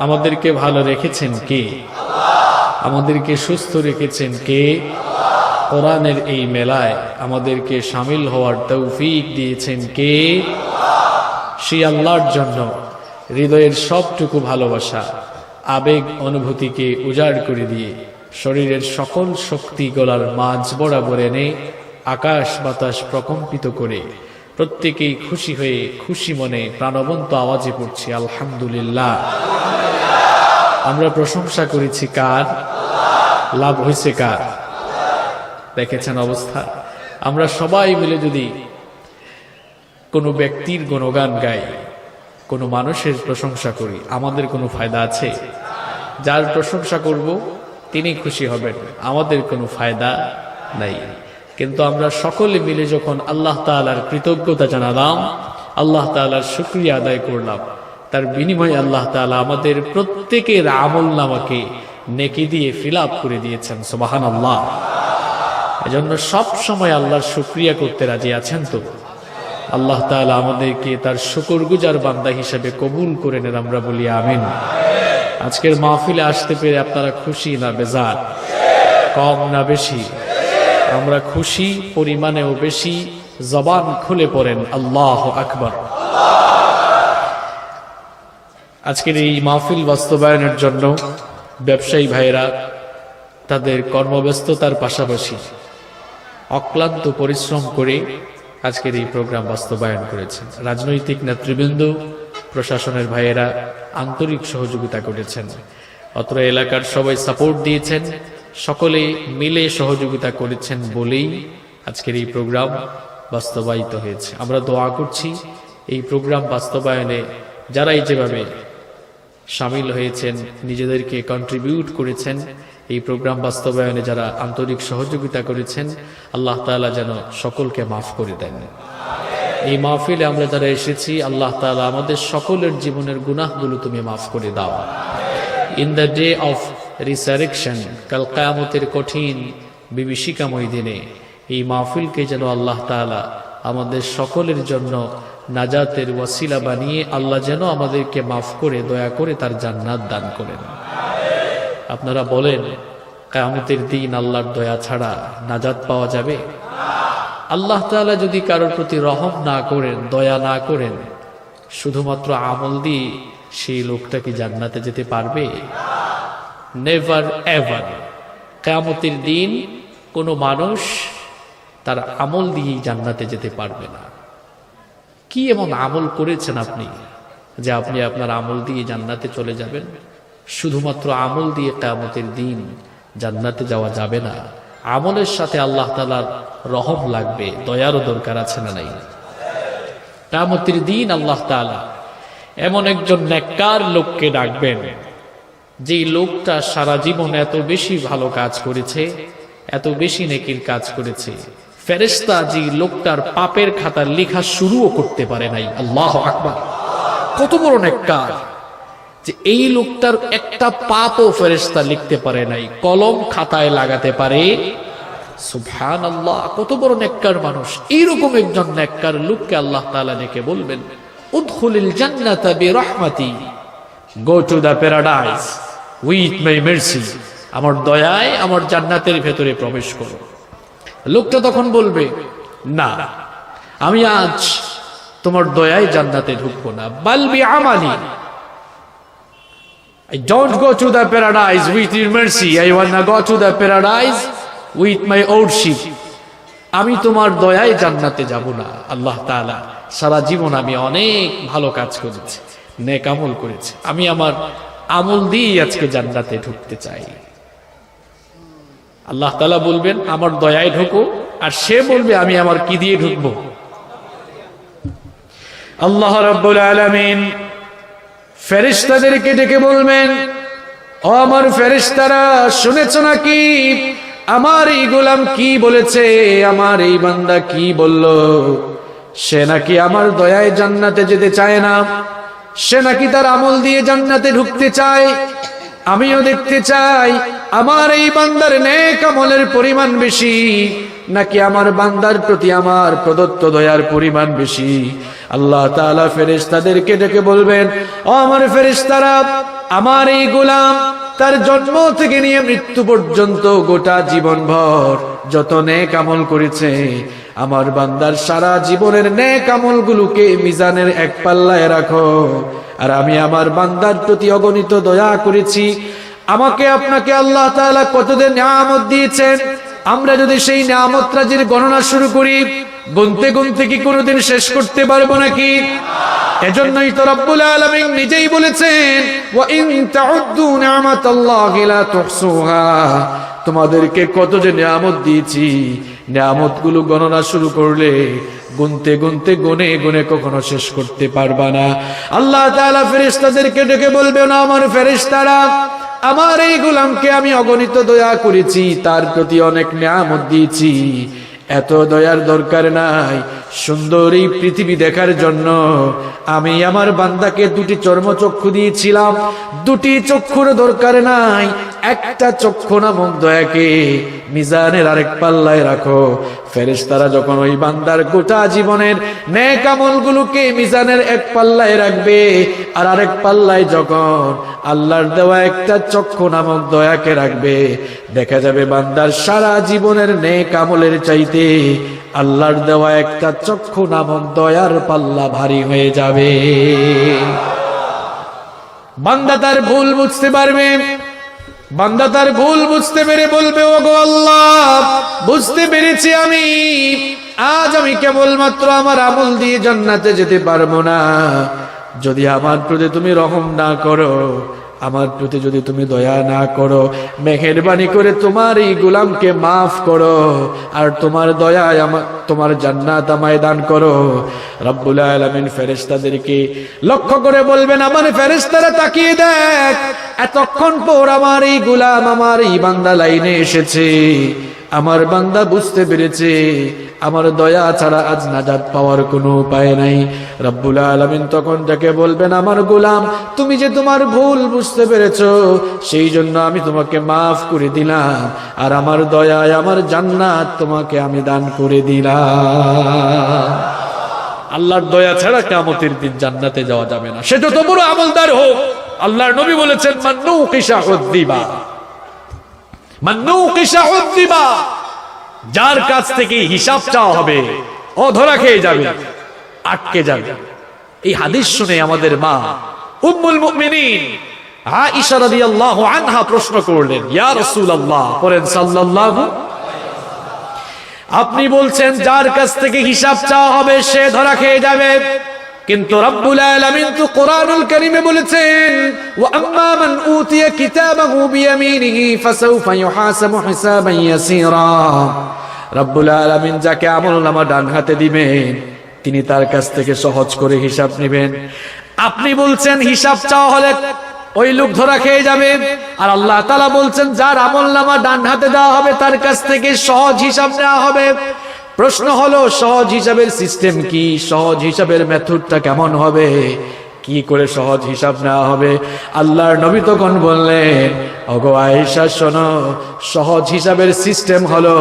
আমাদেরকে ভালো রেখেছেন কে? আমাদেরকে সুস্থ রেখেছেন কে? কোরআনের এই মেলায় আমাদেরকে শামিল হওয়ার তৌফিক দিয়েছেন কে? সেই আল্লাহর জন্য হৃদয়ের সবটুকু ভালোবাসা, আবেগ, অনুভূতিকে উজাড় করে দিয়ে শরীরের সকল শক্তি গলার মাঝ বরাবর এনে আকাশ বাতাস প্রকম্পিত করে প্রত্যেকেই খুশি হয়ে খুশি মনে প্রাণবন্ত আওয়াজে পড়ছি আলহামদুলিল্লাহ। আমরা প্রশংসা করেছি কার? লাভ হয়েছে কার? দেখেছেন অবস্থা। আমরা সবাই মিলে যদি কোনো ব্যক্তির গুণগান গাই, কোনো মানুষের প্রশংসা করি, আমাদের কোনো ফায়দা আছে? যার প্রশংসা করব তিনি খুশি হবেন, আমাদের কোনো ফায়দা নাই। কিন্তু আমরা সকলে মিলে যখন আল্লাহ তাআলার কৃতজ্ঞতা জানালাম, আল্লাহ তাআলার শুকরিয়া আদায় করলাম, তার বিনিময়ে আল্লাহ তাআলা আমাদের প্রত্যেকের আমলনামাকে নেকি দিয়ে ফিল আপ করে দিয়েছেন। সুবহানাল্লাহ। এজন্য সব সময় আল্লাহর শুকরিয়া করতে রাজি আছেন তো? আল্লাহ তাআলা আমাদেরকে তার শুকরগুজার বান্দা হিসেবে কবুল করে নেন, আমরা বলি আমিন। আজকের মাহফিলে আসতে পেরে আপনারা খুশি না বেজার? কম না বেশি? আমরা খুশি, পরিমাণেও বেশি। জবান খুলে পড়েন আল্লাহু আকবার। আজকের এই মাহফিল বাস্তবায়নের জন্য ব্যবসায়ী ভাইয়েরা তাদের কর্মব্যস্ততার পাশাপাশি অক্লান্ত পরিশ্রম করে আজকের এই প্রোগ্রাম বাস্তবায়ন করেছেন। রাজনৈতিক নেতৃবৃন্দ, প্রশাসনের ভাইয়েরা আন্তরিক সহযোগিতা করেছেন। অত্র এলাকার সবাই সাপোর্ট দিয়েছেন, সকলে মিলে সহযোগিতা করেছেন বলেই আজকের এই প্রোগ্রাম বাস্তবায়িত হয়েছে। আমরা দোয়া করছি এই প্রোগ্রাম বাস্তবায়নে যারাই যেভাবে শামিল হয়েছেন, নিজেদেরকে কন্ট্রিবিউট করেছেন, এই প্রোগ্রাম বাস্তবায়নে যারা আন্তরিক সহযোগিতা করেছেন, আল্লাহ তাআলা যেন সকলকে মাফ করে দেন। এই মাহফিলে আমরা যারা এসেছি, আল্লাহ তাআলা আমাদের সকলের জীবনের গুনাহগুলো তুমি মাফ করে দাও। In the day of resurrection, কাল কিয়ামতের কঠিন বিভীষিকাময় দিনে এই মাহফিলকে যেন আল্লাহ তাআলা আমাদের সকলের জন্য নাজাতের ওয়াসিলা বানিয়ে আল্লাহ যেন আমাদেরকে মাফ করে দয়া করে তার জান্নাত দান করেন। আপনারা বলেন, কিয়ামতের দিন আল্লাহর দয়া ছাড়া নাজাত পাওয়া যাবে? আল্লাহ তাআলা যদি কারোর প্রতি রহম না করেন, দয়া না করেন, শুধুমাত্র আমল দিয়ে সেই লোকটা কি জান্নাতে যেতে পারবে? Never ever. কিয়ামতের দিন কোনো মানুষ তার আমল দিয়ে জান্নাতে যেতে পারবে না। কি এমন আমল করেছেন আপনি যে আপনি আপনার আমল দিয়ে জান্নাতে চলে যাবেন? শুধুমাত্র আমল দিয়ে কিয়ামতের দিন জান্নাতে যাওয়া যাবে না। আমলের সাথে আল্লাহ তাআলার রহম লাগবে, দয়ারও দরকার আছে না নাই? কিয়ামতের দিন আল্লাহ তাআলা এমন একজন নেককার লোককে ডাকবেন, যেই লোকটা সারা জীবন এত বেশি ভালো কাজ করেছে, এত বেশি নেকির কাজ করেছে, ফেরেশতা যে লোকটার পাপের খাতা লেখা শুরুও করতে পারে নাই। আল্লাহু আকবার। কত বড় নেককার যে এই লোকটার একটা পাপও ফেরেশতা লিখতে পারে নাই, কলম খাতায় লাগাতে পারে। সুবহানাল্লাহ, কত বড় নেককার মানুষ। এইরকম একজন নেককার লোককে আল্লাহ তাআলা ডেকে বলবেন, উদখুলিল জান্নাতা বিরহমাতি, go to the paradise with my mercy. আমার দয়ায় আমার জান্নাতের ভেতরে প্রবেশ করো। লোকটা তখন বলবে, না, আমি আজ তোমার দয়ায় জান্নাতে ঢুকবো না। বাল বিআমালি, I don't go to the paradise with your mercy, I want to go to the paradise with my worship. আমি তোমার দয়ায় জান্নাতে যাব না। আল্লাহ তাআলা, সারা জীবন আমি অনেক ভালো কাজ করেছি, নেক আমল করেছি, আমি আমার আমল দিয়ে আজকে জান্নাতে ঢুকতে চাই। আল্লাহ তাআলা বলবেন, আমার দয়ায় ঢুকো। আর সে বলবে, আমি আমার কি দিয়ে ঢুকবো? আল্লাহ রাব্বুল আলামিন ফেরেশতাদেরকে ডেকে বলবেন, ও আমার ফেরেশতারা, শুনেছো নাকি আমার এই গোলাম কি বলেছে, আমার এই বান্দা কি বলল? সে নাকি আমার দয়ায় জান্নাতে যেতে চায় না, সে নাকি তার আমল দিয়ে জান্নাতে ঢুকতে চায়। আমিও দেখতে চাই আমার এই বান্দার নেক আমলের পরিমাণ বেশি নাকি আমার বান্দার প্রতি আমার প্রদত্ত দয়ার পরিমাণ বেশি। আল্লাহ তাআলা ফেরেশতাদেরকে ডেকে বলবেন, ও আমার ফেরেশতারা, আমার এই গোলাম তার জন্ম থেকে নিয়ে মৃত্যু পর্যন্ত গোটা জীবনভর যত নেক আমল করেছে, আমার বান্দার সারা জীবনের নেক আমলগুলোকে মিজানের এক পাল্লায় রাখো। আর আমি আমার বান্দার প্রতি অগণিত দয়া করেছি। আমাকে আপনাকে আল্লাহ তাআলা কতদিন নিয়ামত দিয়েছেন, আমরা যদি সেই নিয়ামত রাজির গণনা শুরু করি, গুনতে গুনতে কি কোনোদিন শেষ করতে পারবো নাকি? এজন্যই তো রব্বুল আলামিন নিজেই বলেছেন, ওয়া ইন তাউদ্দু নি'মাতাল্লাহি লা তুহসুহা। তোমাদেরকে কত যে নিয়ামত দিয়েছি, নিয়ামতগুলো গণনা শুরু করলে গুনতে গুনতে গুনে গুনে কখনো শেষ করতে পারবা না। আল্লাহ তাআলা ফেরেশতাদেরকে ডেকে বলবেন, না আমার ফেরেশতারা, আমার এই গোলামকে আমি অগণিত দয়া করেছি, তার প্রতি অনেক নিয়ামত দিয়েছি, এত দয়ার দরকার নাই। সুন্দর এই পৃথিবী দেখার জন্য আমি আমার বান্দাকে দুটি চর্মচক্ষু দিয়েছিলাম, দুটি চক্ষুর দরকার নাই, একটা চক্ষু নামক দয়াকে মিজানের আরেক পাল্লায় রাখো। ফেরেশতারা যখন ওই বান্দার গোটা জীবনের নেক আমলগুলোকে মিজানের এক পাল্লায় রাখবে, আর আরেক পাল্লায় যখন আল্লাহর দেওয়া একটা চক্ষু নামক দয়াকে রাখবে, দেখা যাবে বান্দার সারা জীবনের নেক আমলের চাইতে আল্লাহর দেওয়া একটা চক্ষু নামক দয়ার পাল্লা ভারী হয়ে যাবে। বান্দা তার ভুল বুঝতে পারবে, বান্দা তার ভুল বুঝতে পেরে বলবে, ওগো আল্লাহ, বুঝতে পেরেছি আমি আজ আমি কেবলমাত্র আমার আমল দিয়ে জান্নাতে যেতে পারবো না। যদি আমার প্রতি তুমি রহম না করো, আমার প্রতি যদি তুমি দয়া না করো, মেহেরবানি করে তোমার এই গোলামকে মাফ করো, আর তোমার দয়ায় তোমার জান্নাত আমায় দান করো। রব্বুল আলামিন ফেরেশতাদেরকে লক্ষ্য করে বলবেন, আমার ফেরেশতারা তাকিয়ে দেখ, এতক্ষণ পর আমার এই গোলাম, আমার এই বান্দা লাইনে এসেছে। আমার বান্দা বুঝতে পেরেছে আমার দয়া ছাড়া আজ নাজাত পাওয়ার কোনো উপায় নাই। রব্বুল আলামিন তখন তাকে বলবেন, আমার গোলাম, তুমি যে তোমার ভুল বুঝতে পেরেছো, সেই জন্য আমি তোমাকে মাফ করে দিলাম, আর আমার দয়ায় আমার জান্নাত তোমাকে আমি দান করে দিলাম। আল্লাহর দয়া ছাড়া কিয়ামতের দিন জান্নাতে যাওয়া যাবে না, সেটা তো বড় আমলদার হোক। আল্লাহর নবী বলেছেন, মান্নুকিশা উযযিবা, মান্নুকিশা উযযিবা, যার কাছ থেকে হিসাব চাওয়া হবে ও ধরা খেয়ে যাবে, আটকে যাবে। এই হাদিস শুনে আমাদের মা উম্মুল মুমিনিন আয়েশা রাদিয়াল্লাহু আনহা প্রশ্ন করলেন, ইয়া রাসূলুল্লাহ, পড়েন সাল্লাল্লাহু, আপনি বলছেন যার কাছ থেকে হিসাব চাওয়া হবে সে ধরা খেয়ে যাবে, কিন্তু রব্বুল আলামিন তো কোরআনুল কারীমে বলেছেন, ওয়া আম্মা মান উতিয়া কিতাবাহু বিয়ামিনিহি ফাসাউফা ইউহাসাবু হিসাবান ইয়াসীরা। রব্বুল আলামিন যাকে আমলনামা ডান হাতে দিবেন, তিনি তার কাছ থেকে সহজ করে হিসাব নেবেন। আপনি বলছেন হিসাব চাওয়া হলে ওই লোক ধরা খেয়ে যাবে, আর আল্লাহ তাআলা বলছেন যার আমলনামা ডান হাতে দেওয়া হবে তার কাছ থেকে সহজ হিসাব নেওয়া হবে। প্রশ্ন হলো, সহজ হিসাবের সিস্টেম কি? সহজ হিসাবের মেথডটা কেমন হবে? কি করে সহজ হিসাব নেওয়া হবে? আল্লাহর নবী তখন বললেন, ওগো আয়েশা শোনো, সহজ হিসাবের সিস্টেম হলো,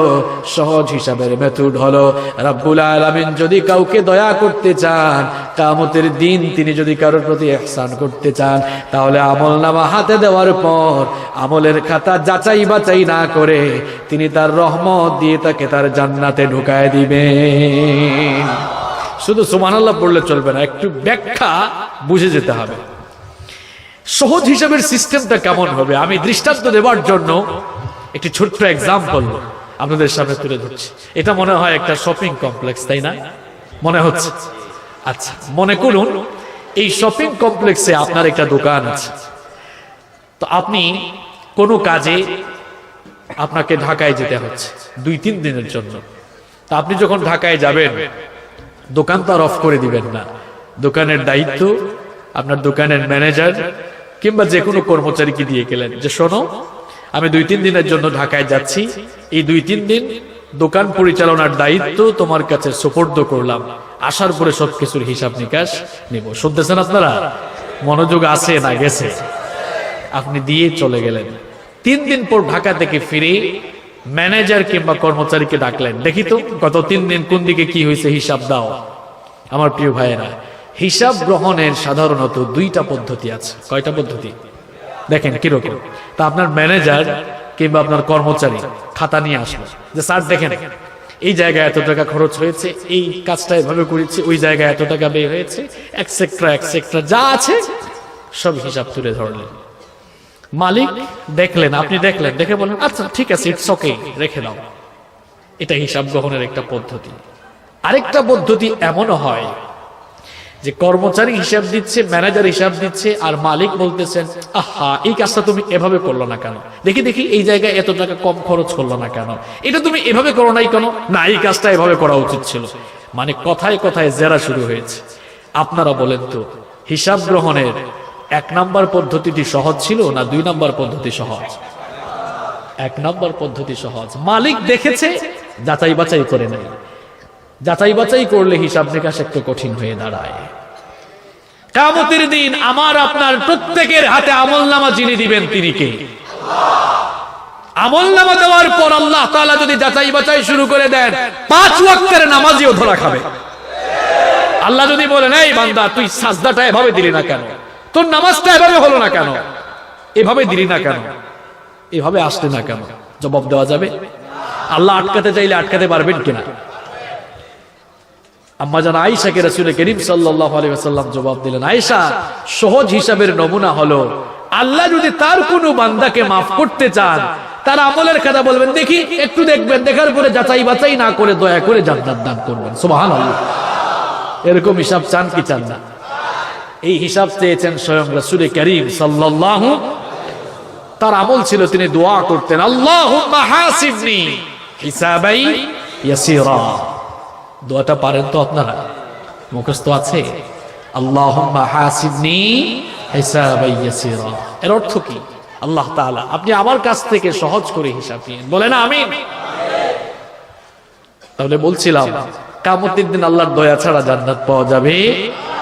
সহজ হিসাবের মেথড হলো, রব্বুল আলামিন যদি কাউকে দয়া করতে চান, কিয়ামতের দিন তিনি যদি কারোর প্রতি ইহসান করতে চান, তাহলে আমলনামা হাতে দেওয়ার পর আমলের খাতা যাচাই বাছাই না করে তিনি তার রহমত দিয়ে তাকে তার জান্নাতে ঢুকায় দিবেন। শুধু সুবহানাল্লাহ পড়লে চলবে না, একটু ব্যাখ্যা বুঝে যেতে হবে। সহজ হিসাবের সিস্টেমটা কেমন হবে আমি দৃষ্টান্ত দেওয়ার জন্য একটি ছোট্ট এক্সাম্পল আপনাদের সামনে তুলে ধরছি। এটা মনে হয় একটা শপিং কমপ্লেক্স, তাই না? মনে হচ্ছে। আচ্ছা, মনে করুন এই শপিং কমপ্লেক্সে আপনার একটা দোকান আছে। তো আপনি কোনো কাজে আপনাকে ঢাকায় যেতে হচ্ছে 2-3 দিনের জন্য। তা আপনি যখন ঢাকায় যাবেন, দোকান তো আর অফ করে দিবেন না। দোকানের দায়িত্ব আপনার দোকানের ম্যানেজার কিংবা যে কোনো কর্মচারীকে দিয়ে গেলেন যে, শোনো, আমি 2-3 দিনের জন্য ঢাকায় যাচ্ছি, এই 2-3 দিন দোকান পরিচালনার দায়িত্ব তোমার কাছে সুপর্দ করলাম, আসার পরে সবকিছুর হিসাব নিকাশ নিব। শুনতেছেন আপনারা? মনোযোগ আছে না গেছে? আপনি দিয়ে চলে গেলেন। 3 দিন পর ঢাকা থেকে ফিরে ম্যানেজার কিংবা কর্মচারীকে ডাকলেন, দেখি তো গত 3 দিন কোন দিকে কি হয়েছে, হিসাব দাও। আমার প্রিয় ভাইয়েরা, হিসাব গ্রহণের সাধারণত 2টা পদ্ধতি আছে। কয়টা পদ্ধতি? দেখেন কিরকম। তা আপনার ম্যানেজার কিংবা আপনার কর্মচারী খাতা নিয়ে আসলো যে স্যার দেখেন এই জায়গায় এত টাকা খরচ হয়েছে, এই কাজটা এভাবে করেছে, ওই জায়গায় এত টাকা ব্যয় হয়েছে, এক্সেট্রা যা আছে সব হিসাব তুলে ধরলেন। মালিক দেখলেন, আপনি দেখলেন, দেখে বলেন আচ্ছা ঠিক আছে, ইটস ওকে, রেখে দাও। এটা হিসাব গ্রহণের একটা পদ্ধতি। আরেকটা পদ্ধতি এমনও হয় যে কর্মচারী হিসাব দিচ্ছে, ম্যানেজার হিসাব দিচ্ছে, আর মালিক বলতেছেন আহা এই কাজটা তুমি এভাবে করলো না কেন, দেখি এই জায়গায় এত টাকা কম খরচ করলো না কেন, এটা তুমি এভাবে করো নাই কেন, না এই কাজটা এভাবে করা উচিত ছিল। মানে কথায় কথায় জেরা শুরু হয়েছে। আপনারা বলেন তো হিসাব গ্রহণের 1 নাম্বার পদ্ধতিটি সহজ ছিল না 2 নাম্বার পদ্ধতি সহজ? 1 নাম্বার পদ্ধতি সহজ। মালিক দেখেছে, যাচাই বাছাই করে নাই। যাচাই বাছাই করলে হিসাব নিকাশ একটু কঠিন হয়ে দাঁড়ায়। কিয়ামতের দিন আমার আপনার প্রত্যেকের হাতে আমলনামা যিনি দিবেন তিনি কে? আমলনামা দেওয়ার পর আল্লাহ তাআলা যদি যাচাই বাছাই শুরু করে দেন, 5 ওয়াক্তের নামাজিও ধরা খাবে। আল্লাহ যদি বলেন এই বান্দা তুই সাজদাটা এভাবে দিলি না কেন, তোর নামাজটা এভাবে হলো না কেন, এভাবে দিলি না কেন, এভাবে আসলে না কেন, জবাব দেওয়া যাবে? আল্লাহ আটকাতে চাইলে আটকাতে পারবেন কিনা? আম্মা জান আয়েশাকে রাসূল করিম সাল্লাল্লাহু আলাইহি ওয়াসাল্লাম জবাব দিলেন, আয়েশা সহজ হিসাবের নমুনা হলো আল্লাহ যদি তার কোনো বান্দাকে maaf করতে চান, তার আমলের কথা বলবেন দেখি, একটু দেখবেন, দেখার পরে যাচাই বাছাই না করে দয়া করে জান্নাত দান করবেন। সুবহানাল্লাহ। এরকম হিসাব চান কি চান না? এই হিসাব চেয়েছেন স্বয়ং রাসূল করিম সাল্লাল্লাহু। তার আমল ছিল তিনি দোয়া করতেন আল্লাহুম্মা হাসিবনি হিসাবাই ইয়াসিরা। দোয়াটা পারেন তো আপনারা? মুখস্থ আছে? আল্লাহুম্মা হাসিবনি হিসাবাই ইয়াসিরা। এর অর্থ কি? আল্লাহ তাআলা আপনি আমার কাছ থেকে সহজ করে হিসাব নিন। বলেন আমিন। তাহলে বলছিলাম কিয়ামতের দিন আল্লাহর দয়া ছাড়া জান্নাত পাওয়া যাবে।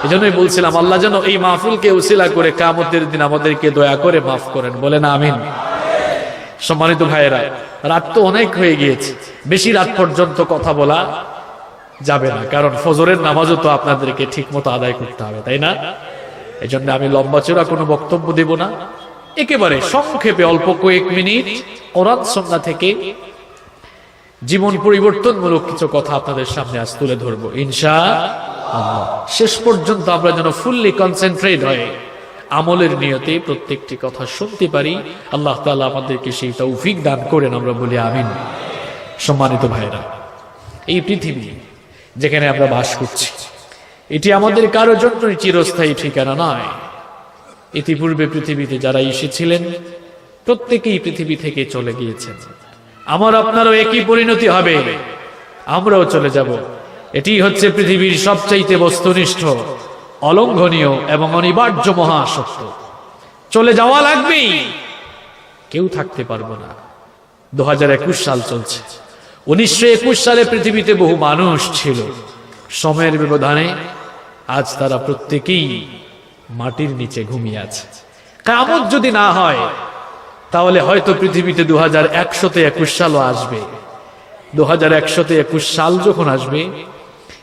এজন্যই বলছিলাম আল্লাহ যেন এই মাহফিলকে উসিলা করে কিয়ামতের দিন আমাদেরকে দয়া করে maaf করেন। বলেন আমিন। সম্মানিত ভাইয়েরা, রাত তো অনেক হয়ে গিয়েছে, বেশি রাত পর্যন্ত কথা বলা যাবে না, কারণ ফজরের নামাজও তো আপনাদেরকে ঠিক মতো আদায় করতে হবে, তাই না? এই জন্য আমি লম্বা চড়া কোনো বক্তব্য দেব না, একেবারে সংক্ষেপে অল্প কয়েক মিনিট কোরআন সুন্নাহ থেকে জীবন পরিবর্তনমূলক কিছু কথা আপনাদের সামনে আজ তুলে ধরবো ইনশাআল্লাহ। শেষ পর্যন্ত আমরা যেন ফুললি কনসেন্ট্রেট হয়ে আমলের নিয়তে প্রত্যেকটি কথা শুনতে পারি। আল্লাহ তাআলা আমাদেরকে সেই তৌফিক দান করেন, আমরা বলি আমিন। সম্মানিত ভাইরা, এই পৃথিবী যেখানে আমরা বাস করছি এটি আমাদের কারোর জন্য চিরস্থায়ী ঠিকানা নয়। ইতিপূর্বে পৃথিবীতে যারা এসেছিলেন প্রত্যেকেই পৃথিবী থেকে চলে গিয়েছেন। আমার আপনারও একই পরিণতি হবে, আমরাও চলে যাব। এটি হচ্ছে পৃথিবীর সবচাইতে বস্তুনিষ্ঠ, অলঙ্ঘনীয় এবং অনিবার্য মহাসত্য। চলে যাওয়া লাগবেই, কেউ থাকতে পারবো না। 2021 সাল চলছে। 1921 সালে পৃথিবীতে বহু মানুষ ছিল, সময়ের ব্যবধানে আজ তারা প্রত্যেকেই মাটির নিচে ঘুমিয়ে আছে। কিয়ামত যদি না হয় তাহলে হয়তো পৃথিবীতে 2121 সালও আসবে। 2121 সাল যখন আসবে,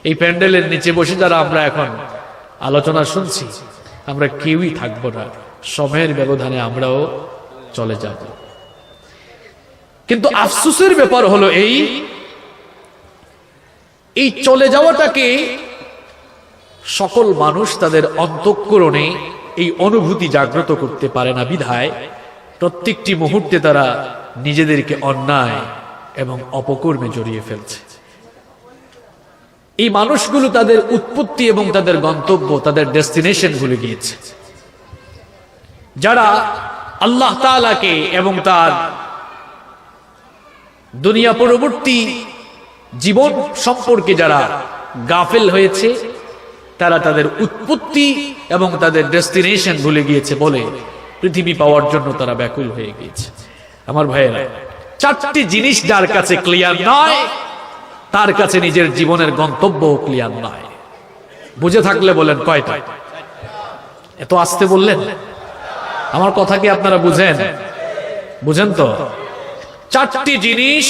এই প্যান্ডেলের নিচে বসে যারা আমরা এখন আলোচনা শুনছি, আমরা কেউই থাকবো না। সময়ের ব্যবধানে আমরাও চলে যাব। কিন্তু আফসোসের ব্যাপার হলো এই চলে যাওয়াটাকে সকল মানুষ তাদের অন্তঃকরণে এই অনুভূতি জাগ্রত করতে পারে না বিধায় প্রত্যেকটি মুহূর্তে তারা নিজেদেরকে অন্যায় এবং অপকর্মে জড়িয়ে ফেলছে। এই মানুষগুলো তাদের উৎপত্তি এবং তাদের গন্তব্য, তাদের ডেস্টিনেশন ভুলে গিয়েছে। যারা আল্লাহ তাআলাকে এবং তার দুনিয়া পরবর্তী জীবন সম্পর্কে যারা গাফেল হয়েছে, তারা তাদের উৎপত্তি এবং তাদের ডেস্টিনেশন ভুলে গিয়েছে বলে পৃথিবী পাওয়ার জন্য তারা ব্যাকুল হয়ে গিয়েছে। আমার ভাইয়েরা, 4টি জিনিস যার কাছে ক্লিয়ার নয়, তার কাছে নিজের জীবনের গন্তব্য ক্লিয়ার নয়। বুঝে থাকলে বলেন কয়টা? এত আস্তে বললেন, আমার কথা কি আপনারা বুঝেন? বুঝেন তো? 4টি জিনিস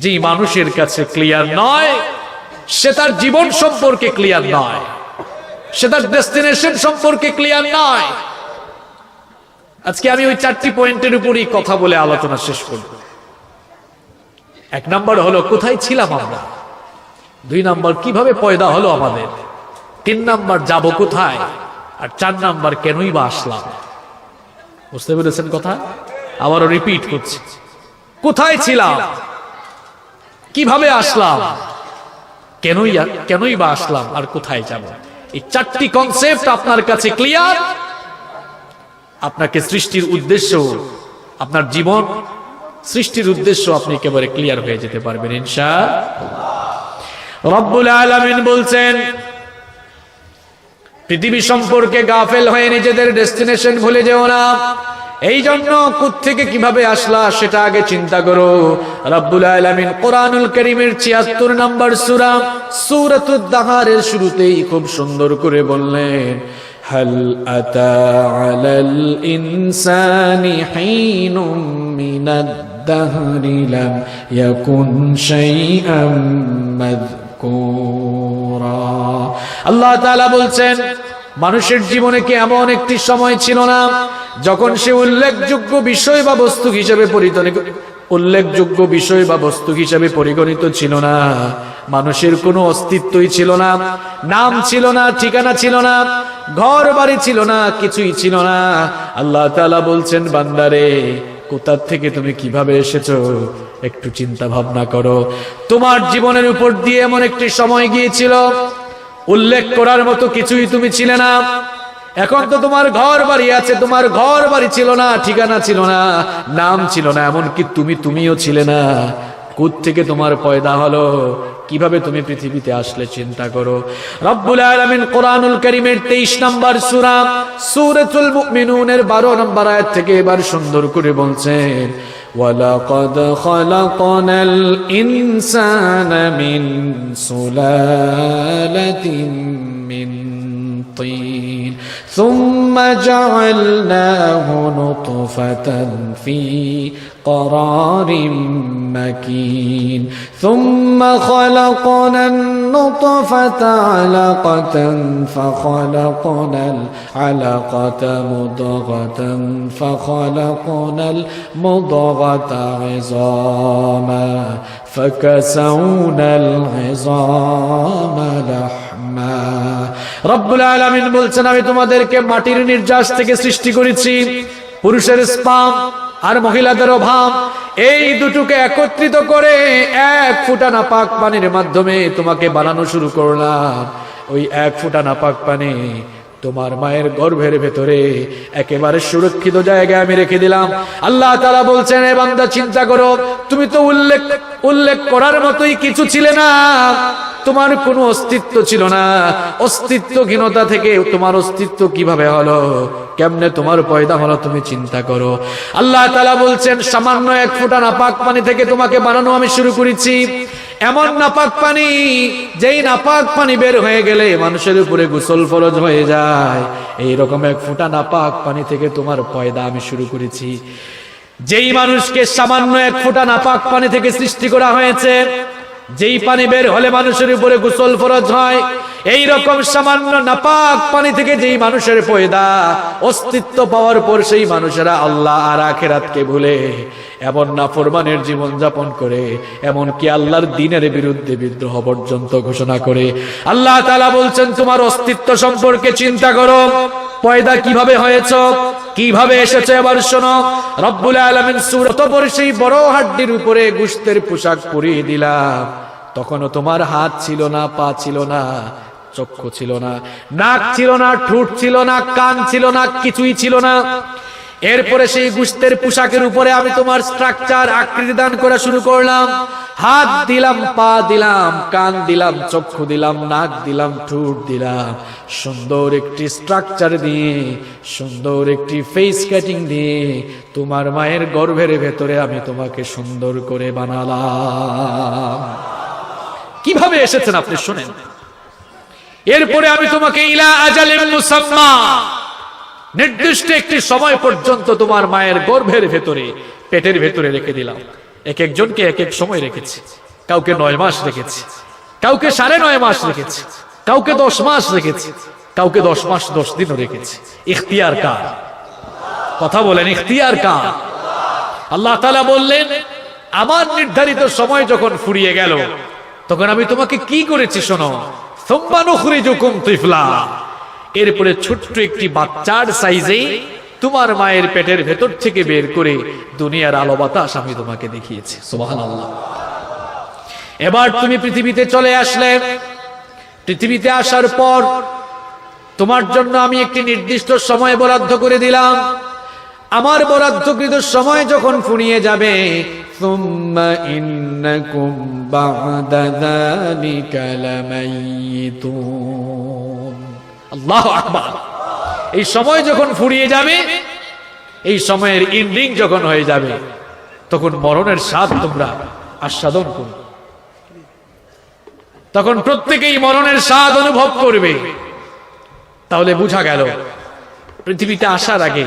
যে মানুষের কাছে ক্লিয়ার নয়, সে তার জীবন সম্পর্কে ক্লিয়ার নয়, সে তার ডেস্টিনেশন সম্পর্কে ক্লিয়ার নয়। আজকে আমি ওই 4টি পয়েন্টের উপরই কথা বলে আলোচনা শেষ করব। 1 নাম্বার হলো কোথায় ছিলাম আমরা, 2 নাম্বার কিভাবে পয়দা হলো আমাদের, 3 নাম্বার যাব কোথায়, আর 4 নাম্বার কেনই বা আসলাম। বুঝতে পেরেছেন কথা? আবারও রিপিট করছি, কোথায় ছিলাম, কিভাবে আসলাম, কেনই বা আসলাম, আর কোথায় যাব। এই 4টি কনসেপ্ট আপনার কাছে ক্লিয়ার, আপনাকে সৃষ্টির উদ্দেশ্য, আপনার জীবন সৃষ্টির উদ্দেশ্য আপনি একেবারে ক্লিয়ার হয়ে যেতে পারবেন ইনশাআল্লাহ। রব্বুল আলামিন বলছেন, পৃথিবী সম্পর্কে গাফেল হয়ে নিজেদের ডেস্টিনেশন ভুলে যেও না। এই জন্য কোত্থেকে কিভাবে আসলা সেটা আগে চিন্তা করো। রব্বুল আলামিন কোরআনুল কারীমের ৭৬ নম্বর সূরা সূরাতুদ দাহারের শুরুতেই খুব সুন্দর করে বললেন, হাল আতা আলাল ইনসানি হিনুম মিনাদ দাহরি লাম ইয়াকুন শাইআম মাযকুরা। আল্লাহ তাআলা বলছেন, মানুষের জীবনে কি এমন একটি সময় ছিল না যখন সে উল্লেখযোগ্য বিষয় বা বস্তু হিসেবে পরিগণিত ছিল না। মানুষের কোনো অস্তিত্বই ছিল না, নাম ছিল না, ঠিকানা ছিল না, ঘর বাড়ি ছিল না, কিছুই ছিল না। আল্লাহ তাআলা বলছেন, বান্দারে কোথা থেকে তুমি কিভাবে এসেছো একটু চিন্তা ভাবনা করো। তোমার জীবনের উপর দিয়ে এমন একটি সময় গিয়েছিল উল্লেখ করার মতো কিছুই তুমি ছিলে না। এখন তো তোমার ঘর বাড়ি আছে, তোমার ঘর বাড়ি ছিল না, ঠিকানা ছিল না, নাম ছিল না, এমনকি তুমিও ছিলে না। কোত্থেকে তোমার পয়দা হলো, কিভাবে তুমি পৃথিবীতে আসলে চিন্তা করো। রব্বুল আলামিন কোরআনুল কারীমের 23 নম্বর সূরা সূরাতুল মুমিনুনের 12 নম্বর আয়াত থেকে এবার সুন্দর করে বলছেন, ওয়ালাকাদ খালাকনাল ইনসানা মিন সুলালাতিন মিন طين ثم جعلناه نطفة في قرار مكين ثم خلقنا النطفة علقة فخلقنا العلقة مضغة فخلقنا المضغة عظاما فكسونا العظام لحما। রব্বুল আলামিন বলছেন, আমি তোমাদেরকে মাটির নির্যাস থেকে সৃষ্টি করেছি। পুরুষের স্পাম আর মহিলাদের অভাব, এই দুটোকে একত্রিত করে 1 ফোঁটা নাপাক পানির মাধ্যমে তোমাকে বানানো শুরু করলাম। ওই 1 ফোঁটা নাপাক পানি তোমার মায়ের গর্ভের ভেতরে একেবারে সুরক্ষিত জায়গায় আমি রেখে দিলাম। আল্লাহ তাআলা বলছেন, এ বান্দা চিন্তা করো, তুমি তো উল্লেখ করার মতোই কিছু ছিলে না, তোমার কোনো অস্তিত্ব ছিল না। অস্তিত্বহীনতা থেকে তোমার অস্তিত্ব কিভাবে হলো, কেমনে তোমার পয়দা হলো, তুমি চিন্তা করো। আল্লাহ তাআলা বলছেন, সামান্য 1 ফোঁটা নাপাক পানি থেকে তোমাকে বানানো আমি শুরু করেছি। এমন নাপাক পানি, যেই নাপাক পানি বের হয়ে গেলে মানুষের উপরে গোসল ফরজ হয়ে যায়, এইরকম 1 ফোঁটা নাপাক পানি থেকে তোমার পয়দা আমি শুরু করেছি। যেই মানুষকে সামান্য 1 ফোঁটা নাপাক পানি থেকে সৃষ্টি করা হয়েছে, যেই পানি বের হলে মানুষের উপরে গোসল ফরজ হয়, এই রকম সামান্য নাপাক পানি থেকে যেই মানুষের পয়দা, অস্তিত্ব পাওয়ার পর সেই মানুষেরা আল্লাহ আর আখিরাতকে ভুলে এমন নাফরমানের জীবন যাপন করে, এমন কি আল্লাহর দ্বীনের বিরুদ্ধে বিদ্রোহ পর্যন্ত ঘোষণা করে। আল্লাহ তাআলা বলছেন, তোমার অস্তিত্ব সম্পর্কে চিন্তা করো, পয়দা কিভাবে হয়েছ, কিভাবে এসেছে এবার শোনো। রব্বুল আলামিন সূরাত পরে সেই বড় হাড্ডির উপরে গোশতের পোশাক পরিয়ে দিলাম। তখনও তোমার হাত ছিল না, পা ছিল না, চক্ষু ছিল না, নাক ছিল না, ঠোঁট ছিল না, কান ছিল না, কিছুই ছিল না। এরপরে সেই গোশতের পোশাকের উপরে আমি তোমার স্ট্রাকচার, আকৃতি দান করা শুরু করলাম। হাত দিলাম, পা দিলাম, কান দিলাম, চক্ষু দিলাম, নাক দিলাম, ঠোঁট দিলাম। সুন্দর একটি স্ট্রাকচার দিয়ে, সুন্দর একটি ফেস কাটিং দিয়ে তোমার মায়ের গর্ভের ভেতরে আমি তোমাকে সুন্দর করে বানালাম। কিভাবে এসেছেন আপনি শুনেন। এরপরে আমি তোমাকে ইলা আজালিন মুসাম্মা, নির্দিষ্ট একটি সময় পর্যন্ত তোমার মায়ের গর্ভের ভেতরে, পেটের ভেতরে রেখে দিলাম। এক একজনকে এক এক সময় রেখেছি। কাউকে 9 মাস রেখেছি, কাউকে 9.5 মাস রেখেছি, কাউকে 10 মাস রেখেছি, কাউকে 10 মাস 10 দিনও রেখেছি। ইখতিয়ার কার? কথা বলেন, ইখতিয়ার কার? আল্লাহ তাআলা বললেন, আমার নির্ধারিত সময় যখন ফুরিয়ে গেল তখন আমি তোমাকে কি করেছি শোনো। সুম্মা নুখরিজুকুম তিফলা, এরপরে ছোট্ট একটি বাচ্চার সাইজে তোমার মায়ের পেটের ভেতর থেকে বের করে দুনিয়ার আলো বাতাস আমি তোমাকে দেখিয়েছি। সুবহানাল্লাহ। এবার তুমি পৃথিবীতে চলে আসলে, পৃথিবীতে আসার পর তোমার জন্য আমি একটি নির্দিষ্ট সময় বরাদ্দ করে দিলাম। আমার বরাদ্দকৃত সময় যখন ফুরিয়ে যাবে, সুম্মা ইন্নাকুম বা'দা যালিকা লামাইতুন। আল্লাহু আকবার। এই সময় যখন ফুরিয়ে যাবে, এই সময়ের এন্ডিং যখন হয়ে যাবে, তখন মরণের স্বাদ তোমরা আস্বাদন করবে। তখন প্রত্যেকেই মরণের স্বাদ অনুভব করবে। তাহলে বোঝা গেল পৃথিবীতে আসার আগে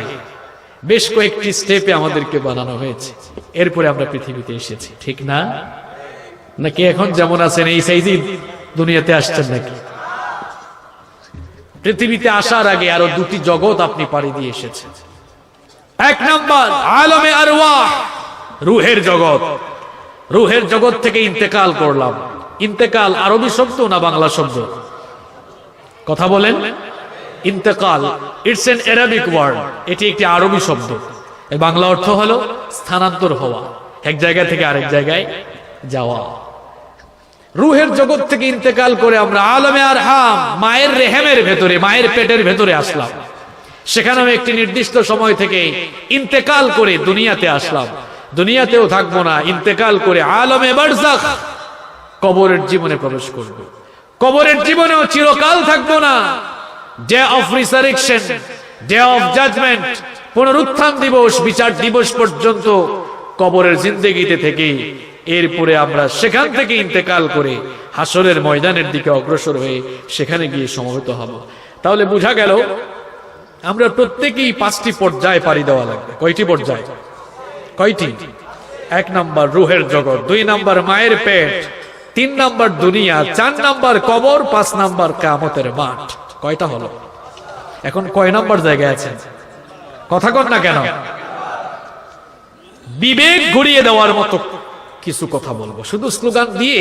বেশ কয়েকটি স্টেপে আমাদেরকে বানানো হয়েছে, এরপরে আমরা পৃথিবীতে এসেছি, ঠিক না? নাকি এখন যেমন আছেন এই সাইজই দুনিয়াতে আসছেন নাকি? পৃথিবীতে আসার আগে আরো দুটি জগৎ আপনি পাড়ি দিয়ে এসেছেন। এক নাম্বার আলমে আরওয়াহ, রূহের জগৎ। রূহের জগৎ থেকে ইন্তেকাল করলাম। ইন্তেকাল আরবি শব্দ না বাংলা শব্দ? কথা বলেন। ইন্তেকাল, ইটস এন অ্যারাবিক ওয়ার্ড। এটি একটি আরবি শব্দ। এর বাংলা অর্থ হলো স্থানান্তর হওয়া, এক জায়গা থেকে আরেক জায়গায় যাওয়া। রূহের জগৎ থেকে ইন্তেকাল করে আমরা আলমে আরহাম, মায়ের রেহেমের ভেতরে, মায়ের পেটের ভেতরে আসলাম। সেখানেও একটি নির্দিষ্ট সময় থেকে ইন্তেকাল করে দুনিয়াতে আসলাম। দুনিয়াতেও থাকবো না, ইন্তেকাল করে আলমে বারজাখ, কবরের জীবনে প্রবেশ করব। কবরের জীবনেও চিরকাল থাকবো না। Day of resurrection, day of judgement, পুনরুত্থান দিবস, বিচার দিবস পর্যন্ত কবরের জিন্দেগিতে থেকে এরপরে আমরা সেখান থেকে ইন্তেকাল করে হাসরের ময়দানের দিকে অগ্রসর হয়ে সেখানে গিয়ে সমবেত হব। তাহলে বোঝা গেল আমরা প্রত্যেকেই 5টি পর্যায়ে পাড়ি দেওয়া লাগবে। কয়টি পর্যায়? কয়টি? 1 নাম্বার রূহের জগৎ, 2 নাম্বার মায়ের পেট, 3 নাম্বার দুনিয়া, 4 নাম্বার কবর, 5 নাম্বার কিয়ামতের মাঠ। কয়টা হলো? এখন কয় নাম্বার জায়গায় আছেন? কথা কন না কেন? বিবেক ঘুরিয়ে দেওয়ার মতো কিছু কথা বলবো। শুধু স্লোগান দিয়ে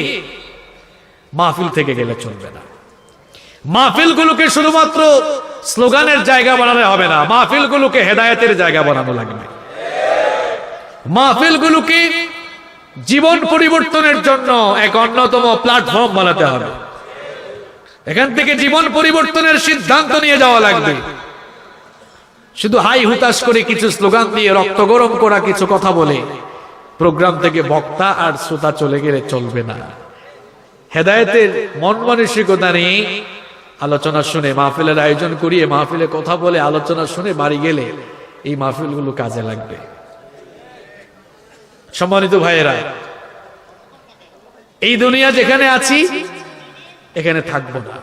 মাহফিল থেকে গেলে চলবে না। মাহফিলগুলোকে শুধুমাত্র স্লোগানের জায়গা বানালে হবে না, মাহফিলগুলোকে হেদায়েতের জায়গা বানানো লাগবে। মাহফিলগুলোকে জীবন পরিবর্তনের জন্য এক অন্যতম প্ল্যাটফর্ম বানাতে হবে। এখান থেকে জীবন পরিবর্তনের সিদ্ধান্ত নিয়ে যাওয়া লাগবে। শুধু হাই হুতাশ করে কিছু স্লোগান দিয়ে রক্ত গরম করা কিছু কথা বলে প্রোগ্রাম থেকে বক্তা আর শ্রোতা চলে গেলে চলবে না। হেদায়েতের মন মানসিকতা নিয়ে আলোচনা শুনে মাহফিলের আয়োজন করিয়ে মাহফিলে কথা বলে আলোচনা শুনে বাড়ি গেলে এই মাহফিলগুলো কাজে লাগবে। সম্মানিত ভাইয়েরা, এই দুনিয়া যেখানে আছি এখানে থাকবো না।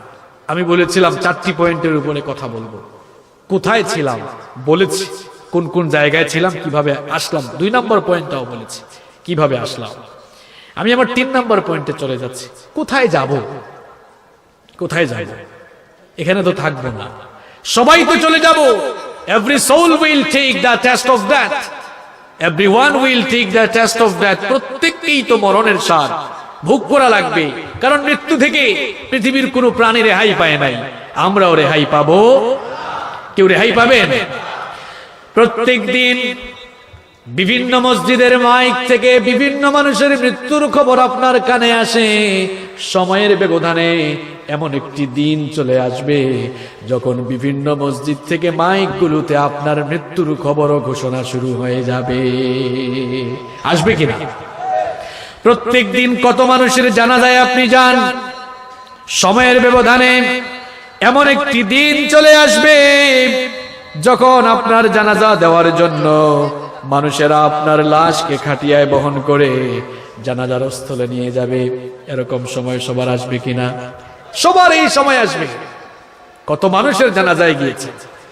আমি বলেছিলাম 4টি পয়েন্টের উপরে কথা বলবো। কোথায় ছিলাম বলেছি, কোন কোন জায়গায় ছিলাম, কিভাবে আসলাম। 2 নম্বর পয়েন্টটাও বলেছি কিভাবে আসলাম। আমি আমার 3 নম্বর পয়েন্টে চলে যাচ্ছি। কোথায় যাব? কোথায় যাব? এখানে তো থাকবো না, সবাই তো চলে যাব। Every soul will take the test of death, everyone will take the test of death. প্রত্যেককেই তো মরণের স্বাদ ভোগ করা লাগবে, কারণ মৃত্যু থেকে পৃথিবীর কোনো প্রাণী রেহাই পায় নাই। আমরাও রেহাই পাবো। কেউ রেহাই পাবেন? প্রত্যেক দিন বিভিন্ন মসজিদের মাইক থেকে বিভিন্ন মানুষের মৃত্যুর খবর আপনার কানে আসে। সময়ের ব্যবধানে এমন একটি দিন চলে আসবে যখন বিভিন্ন মসজিদ থেকে মাইকগুলোতে আপনার মৃত্যুর খবরও ঘোষণা শুরু হয়ে যাবে। আসবে কিনা? প্রত্যেক দিন কত মানুষের জানাজায় আপনি যান, সময়ের ব্যবধানে এমন একটি দিন চলে আসবে যখন আপনার জানাজা দেওয়ার জন্য মানুষেরা আপনার লাশকে খাটিয়ায় বহন করে জানাজার স্থলে নিয়ে যাবে। এরকম সময় সবার আসবে কিনা? সবার এই সময় আসবে। কত মানুষের জানাজায় গিয়েছে,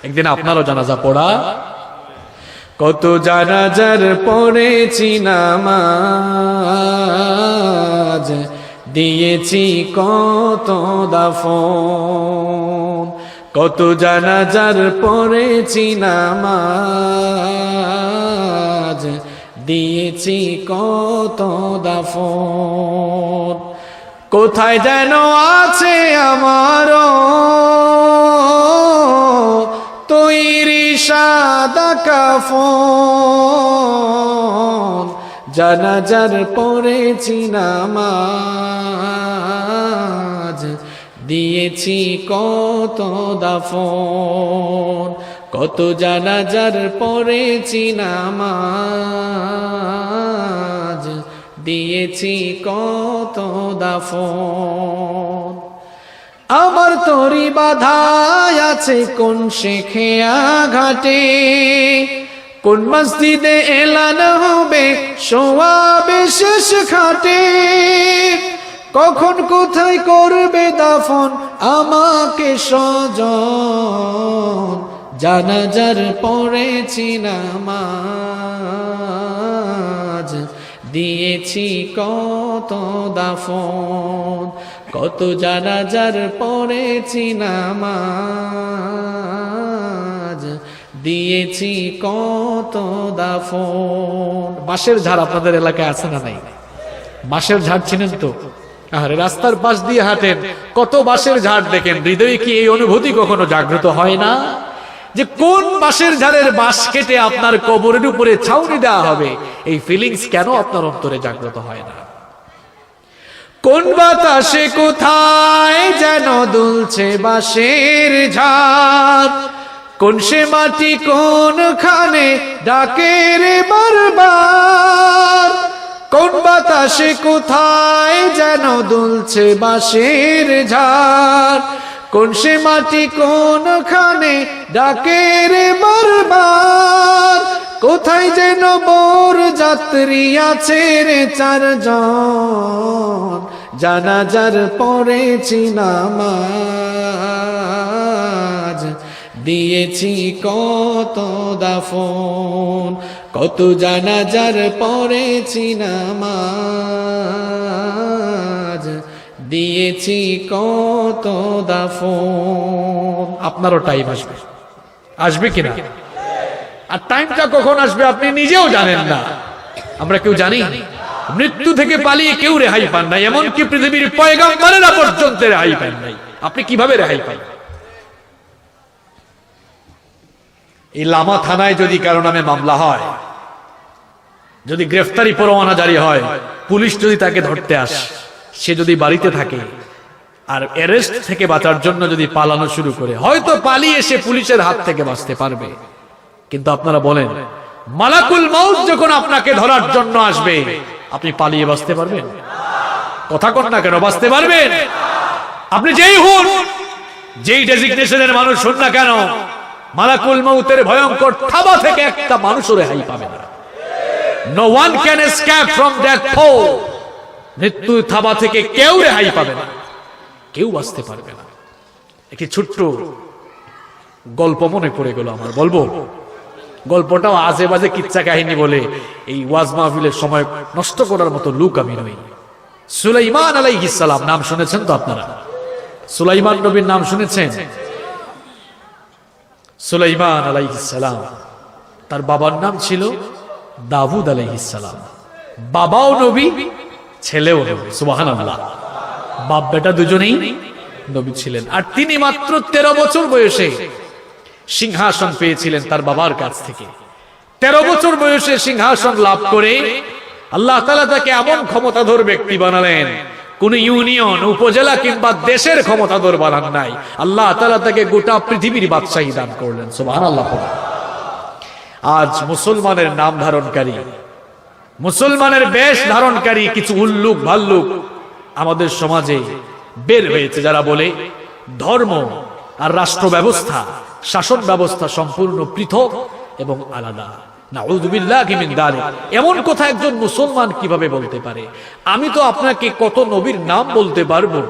একদিন আপনারও জানাজা পড়া। কত জানাজার পড়েছি নামাজ, দিয়েছি কত দাফন, কত জানাজার পড়েছি নামাজ, দিয়েছি কত দাফন। কোথায় যেন আছে আমার তৈরি সাদা কাফন, জানাজার পড়েছি নামাজ, দিয়েছি কত দাফন। কত জানাজার পড়েছি নামাজ, দিয়েছি কত দাফন। আমার তরি বাধায় আছে কোন শেখিয়া ঘাটে, কোন মসজিদে এলান হবে সোয়াবে শেষ খাটে। কখন কোথায় করবে দাফন আমাকে স্বজন, জানাজার পড়েছি নামাজ, দিয়েছি কত দাফন। কত জানাজার পড়েছি নামাজ, দিয়েছি কত দাফন। বাঁশের ঝাড় আপনাদের এলাকায় আছে না নাই? বাঁশের ঝাড় চিনেন তো? আরে রাস্তার পাশ দিয়ে হাঁটেন, কত বাঁশের ঝাড় দেখেন, হৃদয়ে কি এই অনুভূতি কখনো জাগ্রত হয় না যে কোন বাঁশের ঝাড়ের বাঁশ কেটে আপনার কবরের উপরে ছাউনি দেওয়া হবে? এই ফিলিংস কেন আপনার অন্তরে জাগ্রত হয় না? কোন বাতাসে কোথায় যেন দুলছে বাঁশের ঝাড়, কোন সে মাটি কোনখানে ডাকে রে বারবার। কোন বাতাসে কোথায় যেন দুলছে বাঁশের ঝাড়, কোন সে মাটি কোনখানে ডাকে রে বারবার। কোথায় যেন বোর যাত্রী আছে রে চারজন, জানাজার পড়েছি নামাজ, দিয়েছি কত দাফন। কত জানাজার পড়েছি নামাজ, দিয়েছি কত দাফন। আপনারও টাইম আসবে, আসবে কিনা? আর টাইমটা কখন আসবে আপনি নিজেও জানেন না, আমরা কেউ জানি? মৃত্যু থেকে পালিয়ে কেউ রেহাই পান নাই, এমনকি পৃথিবীর পয়গম্বরেরা পর্যন্ত রেহাই পান নাই। আপনি কিভাবে রেহাই পান? এই লামা থানায় যদি কারো নামে মামলা হয়, যদি গ্রেফতারি পরোয়ানা জারি হয়, পুলিশ যদি তাকে ধরতে আসে, সে যদি বাড়িতে থাকে আর অ্যারেস্ট থেকে বাঁচার জন্য যদি পালানো শুরু করে, হয়তো পালিয়ে সে পুলিশের হাত থেকে বাঁচতে পারবে। কিন্তু আপনারা বলেন, মালাকুল মউত যখন আপনাকে ধরার জন্য আসবে, আপনি পালিয়ে বাঁচতে পারবেন? কথা কন না কেন, বাঁচতে পারবেন? আপনি যেই হন, যেই ডেজিগনেশনের মানুষ হন না কেন, মালাকুল মউতের ভয়ঙ্কর থাবা থেকে একটা মানুষও রেহাই পাবে না। No one can escape from that pole. মৃত্যুর থাবা থেকে কেউ রেহাই পাবে না, কেউ বাঁচতে পারবে না। একটি ছোট্ট গল্প মনে পড়ে গেল আমার, বলবো? গল্পটাও আজে বাজে কিচ্ছা কাহিনী বলে এই ওয়াজ মাহফিলের সময় নষ্ট করার মতো লোক আমি নই। সুলাইমান আলাইহিস সালাম নাম শুনেছেন তো আপনারা? সুলাইমান নবীর নাম শুনেছেন? সুলাইমান আলাইহিস সালাম, তার বাবার নাম ছিল দাউদ আলাইহিস সালাম। বাবাও নবী, ছেলেও নবী। সুবহানাল্লাহ। বাপ বেটা দুজনেই নবী ছিলেন। আর তিনি মাত্র 13 বছর বয়সে সিংহাসন পেয়েছিলেন তার বাবার কাছ থেকে। 13 বছর বয়সে সিংহাসন লাভ করে আল্লাহ তাআলা তাকে এমন ক্ষমতাধর ব্যক্তি বানালেন, কোন ইউনিয়ন, উপজেলা কিংবা দেশের ক্ষমতাধর বানান নাই। আল্লাহ তাআলা তাকে গোটা পৃথিবীর বাদশাহী দান করলেন। সুবহানাল্লাহ। আজ মুসলমানের নাম ধারণকারী, মুসলমানের বেশ ধারণকারী কিছু উল্লুক ভাল্লুক আমাদের সমাজে বের হয়েছে, যারা বলে ধর্ম আর রাষ্ট্র ব্যবস্থা, শাসন ব্যবস্থা সম্পূর্ণ পৃথক এবং আলাদা। নাউযুবিল্লাহি মিন যালিক। এমন কথা একজন মুসলমান কিভাবে বলতে পারে? আমি তো আপনাকে কত নবীর নাম বলতে পারবো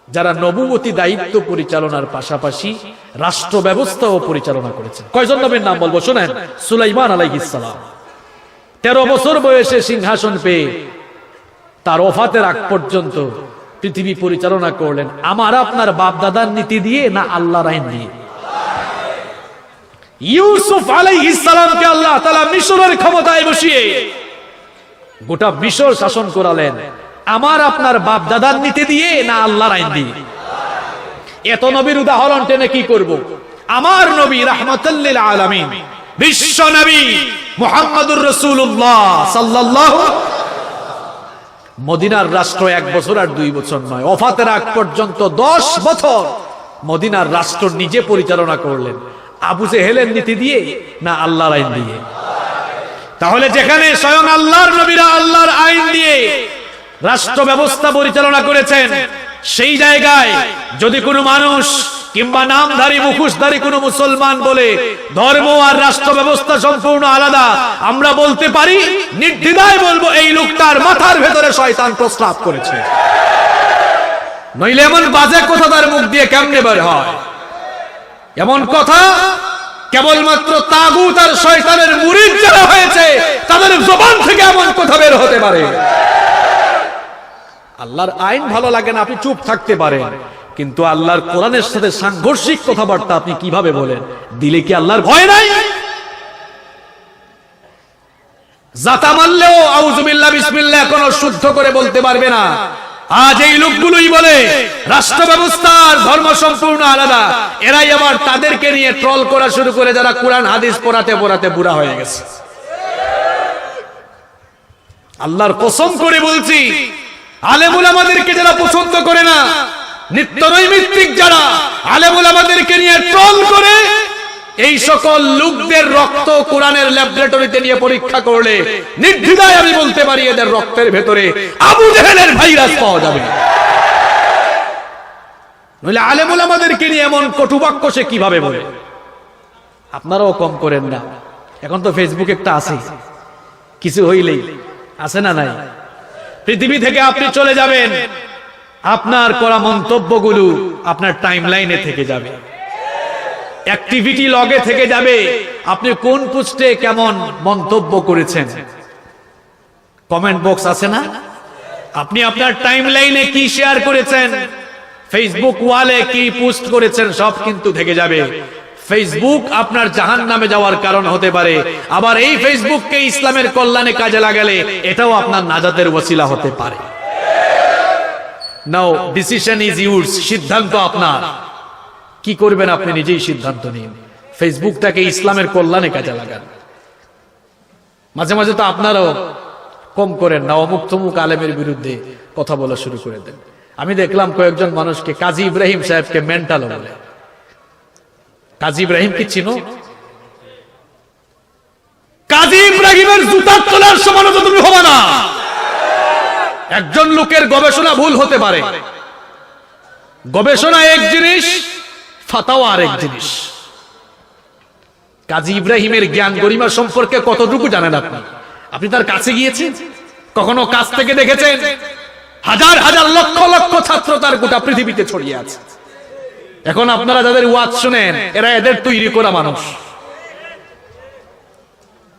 যারা নবুয়তি দায়িত্ব পরিচালনার পাশাপাশি রাষ্ট্র ব্যবস্থাও পরিচালনা করেছেন। কয়জন নবীর নাম বলবো শুনেন। সুলাইমান আলাইহিস সালাম 13 বছর বয়সে সিংহাসন পেয়ে তার ওফাতের আগ পর্যন্ত পৃথিবী পরিচালনা করলেন আমার আপনার বাপ দাদার নীতি দিয়ে না আল্লাহর আইন দিয়ে? ইউসুফ আলাইহিস সালামকে আল্লাহ তাআলা মিশরের ক্ষমতায় বসিয়ে গোটা মিশর শাসন করালেন আমার আপনার বাপ দাদার নীতি দিয়ে না আল্লাহর আইন দিয়ে? এত নবীর উদাহরণ টেনে কি করব? আমার নবী রাহমাতুল লিল আলামিন বিশ্ব নবী মুহাম্মদুর রাসূলুল্লাহ সাল্লাল্লাহু মদিনার রাষ্ট্র 1 বছর আর 2 বছর নয়, ওফাতের আগ পর্যন্ত 10 বছর মদিনার রাষ্ট্র নিজে পরিচালনা করলেন আবু জেহেলের নীতি দিয়ে না আল্লাহর আইন দিয়ে? তাহলে যেখানে স্বয়ং আল্লাহর নবীরা আল্লাহর আইন দিয়ে রাষ্ট্র ব্যবস্থা পরিচালনা করেছেন, সেই জায়গায় যদি কোনো মানুষ কিংবা নামধারী মুখোশধারী কোনো মুসলমান বলে ধর্ম আর রাষ্ট্র ব্যবস্থা সম্পূর্ণ আলাদা, আমরা বলতে পারি নির্দ্বিধায় বলবো এই লোকটার মাথার ভেতরে শয়তান প্রস্রাব করেছে। নইলে এমন বাজে কথা তার মুখ দিয়ে কেমনে বের হয়? এমন কথা কেবলমাত্র তাগুত আর শয়তানের মুরিদ যারা হয়েছে তাদের জবান থেকে এমন কথা বের হতে পারে। আল্লাহর আইন ভালো লাগে না, আপনি চুপ থাকতে পারেন, কিন্তু আল্লাহর কোরআনের সাথে সাংঘর্ষিক কথাবার্তা আপনি কিভাবে বলেন? দিলে কি আল্লাহর ভয় নাই? জাতা মারলেও আউযুবিল্লাহ বিসমিল্লাহ এখনো শুদ্ধ করে বলতে পারবে না। আজ এই লোকগুলোই বলে রাষ্ট্র ব্যবস্থার ধর্ম সম্পূর্ণ আলাদা, এরাই আবার তাদেরকে নিয়ে ট্রল করা শুরু করে যারা কোরআন হাদিস পড়াতে পড়াতে বুড়া হয়ে গেছে। আল্লাহর কসম করে বলছি, আলেম উলামাদেরকে যারা পছন্দ করে না, নিত্য নৈমিত্তিক যারা আলেম উলামাদেরকে নিয়ে ট্রল করে, এই সকল লোকদের রক্ত কোরআনের ল্যাবরেটরিতে নিয়ে পরীক্ষা করলে নির্দ্বিধায় আমি বলতে পারি এদের রক্তের ভেতরে আবু জেহেলের ভাইরাস পাওয়া যাবে। নইলে আলেম উলামাদেরকে নিয়ে এমন কটুবাক্য সে কিভাবে বলে? আপনারাও কম করেন না। এখন তো ফেসবুক একটা আছে, কিছু হইলেই আছে না নাই? পৃথিবী থেকে আপনি চলে যাবেন, আপনার করা মন্তব্যগুলো আপনার টাইমলাইনে থেকে যাবে, অ্যাক্টিভিটি লগে থেকে যাবে, আপনি কোন পোস্টে কেমন মন্তব্য করেছেন। কমেন্ট বক্স আছে না? আপনি আপনার টাইমলাইনে কি শেয়ার করেছেন, ফেসবুক ওয়ালে কি পোস্ট করেছেন, সব কিন্তু থেকে যাবে। ফেসবুক আপনার জাহান্নামে যাওয়ার কারণ হতে পারে, আবার এই ফেসবুককে ইসলামের কল্যাণে কাজে লাগালে এটাও আপনার নাজাতের ওসিলা হতে পারে। নাও ডিসিশন ইজ ইউরস, সিদ্ধান্ত আপনার। কি করবেন আপনি নিজেই সিদ্ধান্ত নিন। ফেসবুকটাকে ইসলামের কল্যাণে কাজে লাগান। মাঝে মাঝে তো আপনারাও কম করেন না, অমুক তমুক আলেমের বিরুদ্ধে কথা বলা শুরু করে দেন। আমি দেখলাম কয়েকজন মানুষকে কাজী ইব্রাহিম সাহেবকে মেন্টাল বলে। কাজী ইব্রাহিম কি চিনো? কাজী ইব্রাহিমের জুতার তলার সমান তো তুমি হবে না। একজন লোকের গবেষণা ভুল হতে পারে, গবেষণা এক জিনিস, ফাতাওয়া আরেক জিনিস। কাজী ইব্রাহিমের জ্ঞান গরিমা সম্পর্কে কতটুকু জানেন আপনি? আপনি তার কাছে গিয়েছেন, কখনো কাছ থেকে দেখেছেন? হাজার হাজার লক্ষ লক্ষ ছাত্র তার গোটা পৃথিবীতে ছড়িয়ে আছে। এখন আপনারা যাদের ওয়াজ শুনেন, এরা এদের তৈরি করা মানুষ।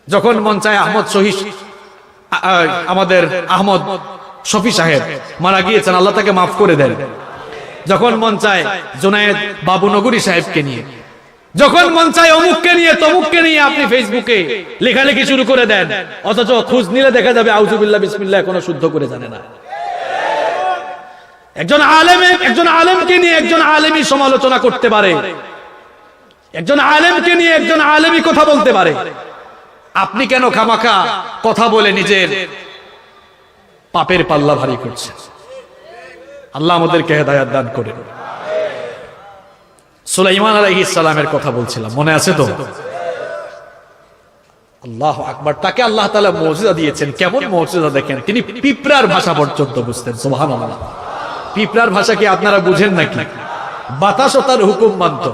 যখন মন চায় আহমদ শহীদ, আমাদের আহমদ শফি সাহেব মারা গিয়েছেন, আল্লাহ তাকে মাফ করে দেন। যখন মন চায় জুনায়েদ বাবুনগরী সাহেবকে নিয়ে, যখন মন চায় অমুককে নিয়ে তমুককে নিয়ে আপনি ফেসবুকে লেখালেখি শুরু করে দেন, অথচ খোঁজ নিলে দেখা যাবে আউযুবিল্লাহ বিসমিল্লাহ এখনো শুদ্ধ করে জানে না। একজন আলেমকে নিয়ে একজন আলেমী সমালোচনা করতে পারে, একজন আলেমকে নিয়ে একজন আলেমী কথা বলতে পারে। আপনি কেন খামাখা কথা বলে নিজের পাপের পাল্লা ভারী করছেন? আল্লাহ আমাদেরকে হেদায়েত দান করেন। সুলাইমান আলাইহিস সালামের কথা বলছিলাম, মনে আছে তো? আল্লাহু আকবার। তাকে আল্লাহ তাআলা মুজিজা দিয়েছেন। কেমন মুজিজা দেখেন, তিনি পিঁপড়ার ভাষা পর্যন্ত বুঝতেন। সুবহানাল্লাহ। পিঁপড়ার ভাষা কি আপনারা বুঝেন নাকি? বাতাসও তার হুকুম মানত,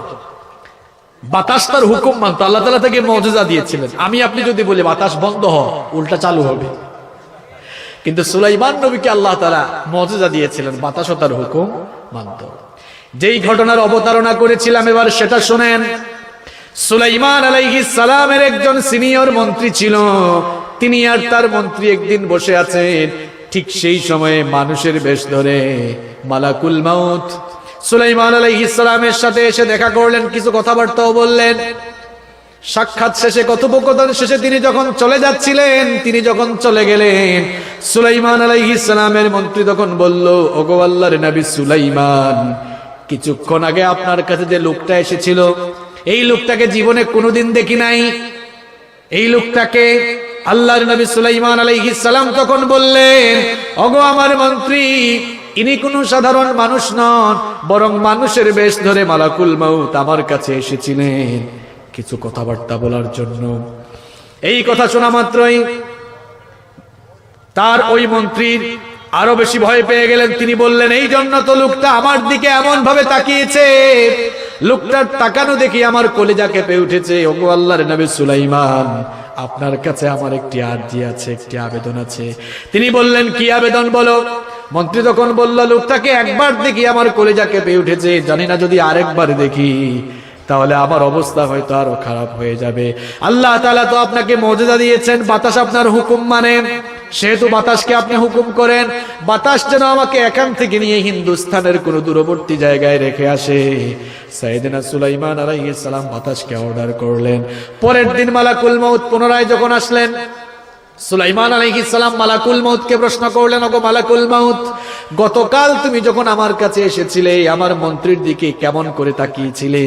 বাতাস তার হুকুম মানত। আল্লাহ তাআলা তাকে মুজিজা দিয়েছিলেন। আমি আপনি যদি বলি বাতাস বন্ধ হ, উল্টা চালু হবে। কিন্তু সুলাইমান নবীকে আল্লাহ তাআলা মুজিজা দিয়েছিলেন, বাতাসও তার হুকুম মানত। যেই ঘটনার অবতারণা করেছিলাম এবার সেটা শুনেন। সুলাইমান আলাইহিস সালামের একজন সিনিয়র মন্ত্রী ছিল। তিনি আর তার মন্ত্রী একদিন বসে আছেন, ঠিক সেই সময়ে মানুষের বেশ ধরে মালাকুল মাউত সুলাইমান আলাইহিস সালামের সাথে এসে দেখা করলেন, কিছু কথাবার্তাও বললেন। সাক্ষাৎ শেষে, কথোপকথন শেষে তিনি যখন চলে যাচ্ছিলেন, তিনি যখন চলে গেলেন, সুলাইমান আলাইহিস সালামের মন্ত্রী তখন বলল, ওগো আল্লাহর নবী সুলাইমান, কিছুক্ষণ আগে আপনার কাছে যে লোকটা এসেছিল, এই লোকটাকে জীবনে কোনোদিন দেখি নাই। এই লোকটাকে আল্লাহর নবী সুলাইমান আলাইহিস সালাম তখন বললেন, ওগো আমার মন্ত্রী, ইনি কোনো সাধারণ মানুষ নন, বরং মানুষের বেশ ধরে মালাকুল মাউত আমার কাছে এসেছিলেন কিছু কথাবার্তা বলার জন্য। এই কথা শোনা মাত্রই তার ওই মন্ত্রীর আরো বেশি ভয় পেয়ে গেলেন। তিনি বললেন, এই জন্য তো লোকটা আমার দিকে এমন ভাবে তাকিয়েছে, লোকটার তাকানো দেখি আমার কলিজা কেঁপে উঠেছে। ওগো আল্লাহর নবী সুলাইমান, আপনার কাছে আমার একটি আরজি আছে, একটি আবেদন আছে। তিনি বললেন, কি আবেদন বলো। মন্ত্রী তখন বলল, লোকটাকে একবার দেখি আমার কলিজা কেঁপে উঠেছে, জানি না যদি আরেকবার দেখি তাহলে আমার অবস্থা হয়তো আরো খারাপ হয়ে যাবে। আল্লাহ তাআলা তো আপনাকে মুজিজা দিয়েছেন, বাতাস আপনার হুকুম মানে, সেহেতু বাতাসকে আপনি হুকুম করেন, বাতাস যেন আমাকে এখান থেকে নিয়ে হিন্দুস্তানের কোন দূরবর্তী জায়গায় রেখে আসে। সাইয়েদনা সুলাইমান আলাইহিস সালাম বাতাসকে অর্ডার করলেন। পরের দিন মালাকুল মউত পুনরায় যখন আসলেন, সুলাইমান আলাইহিস সালাম মালাকুল মউতকে প্রশ্ন করলেন, ওগো মালাকুল মউত, গতকাল তুমি যখন আমার কাছে এসেছিলে, আমার মন্ত্রীর দিকে কেমন করে তাকিয়েছিলে?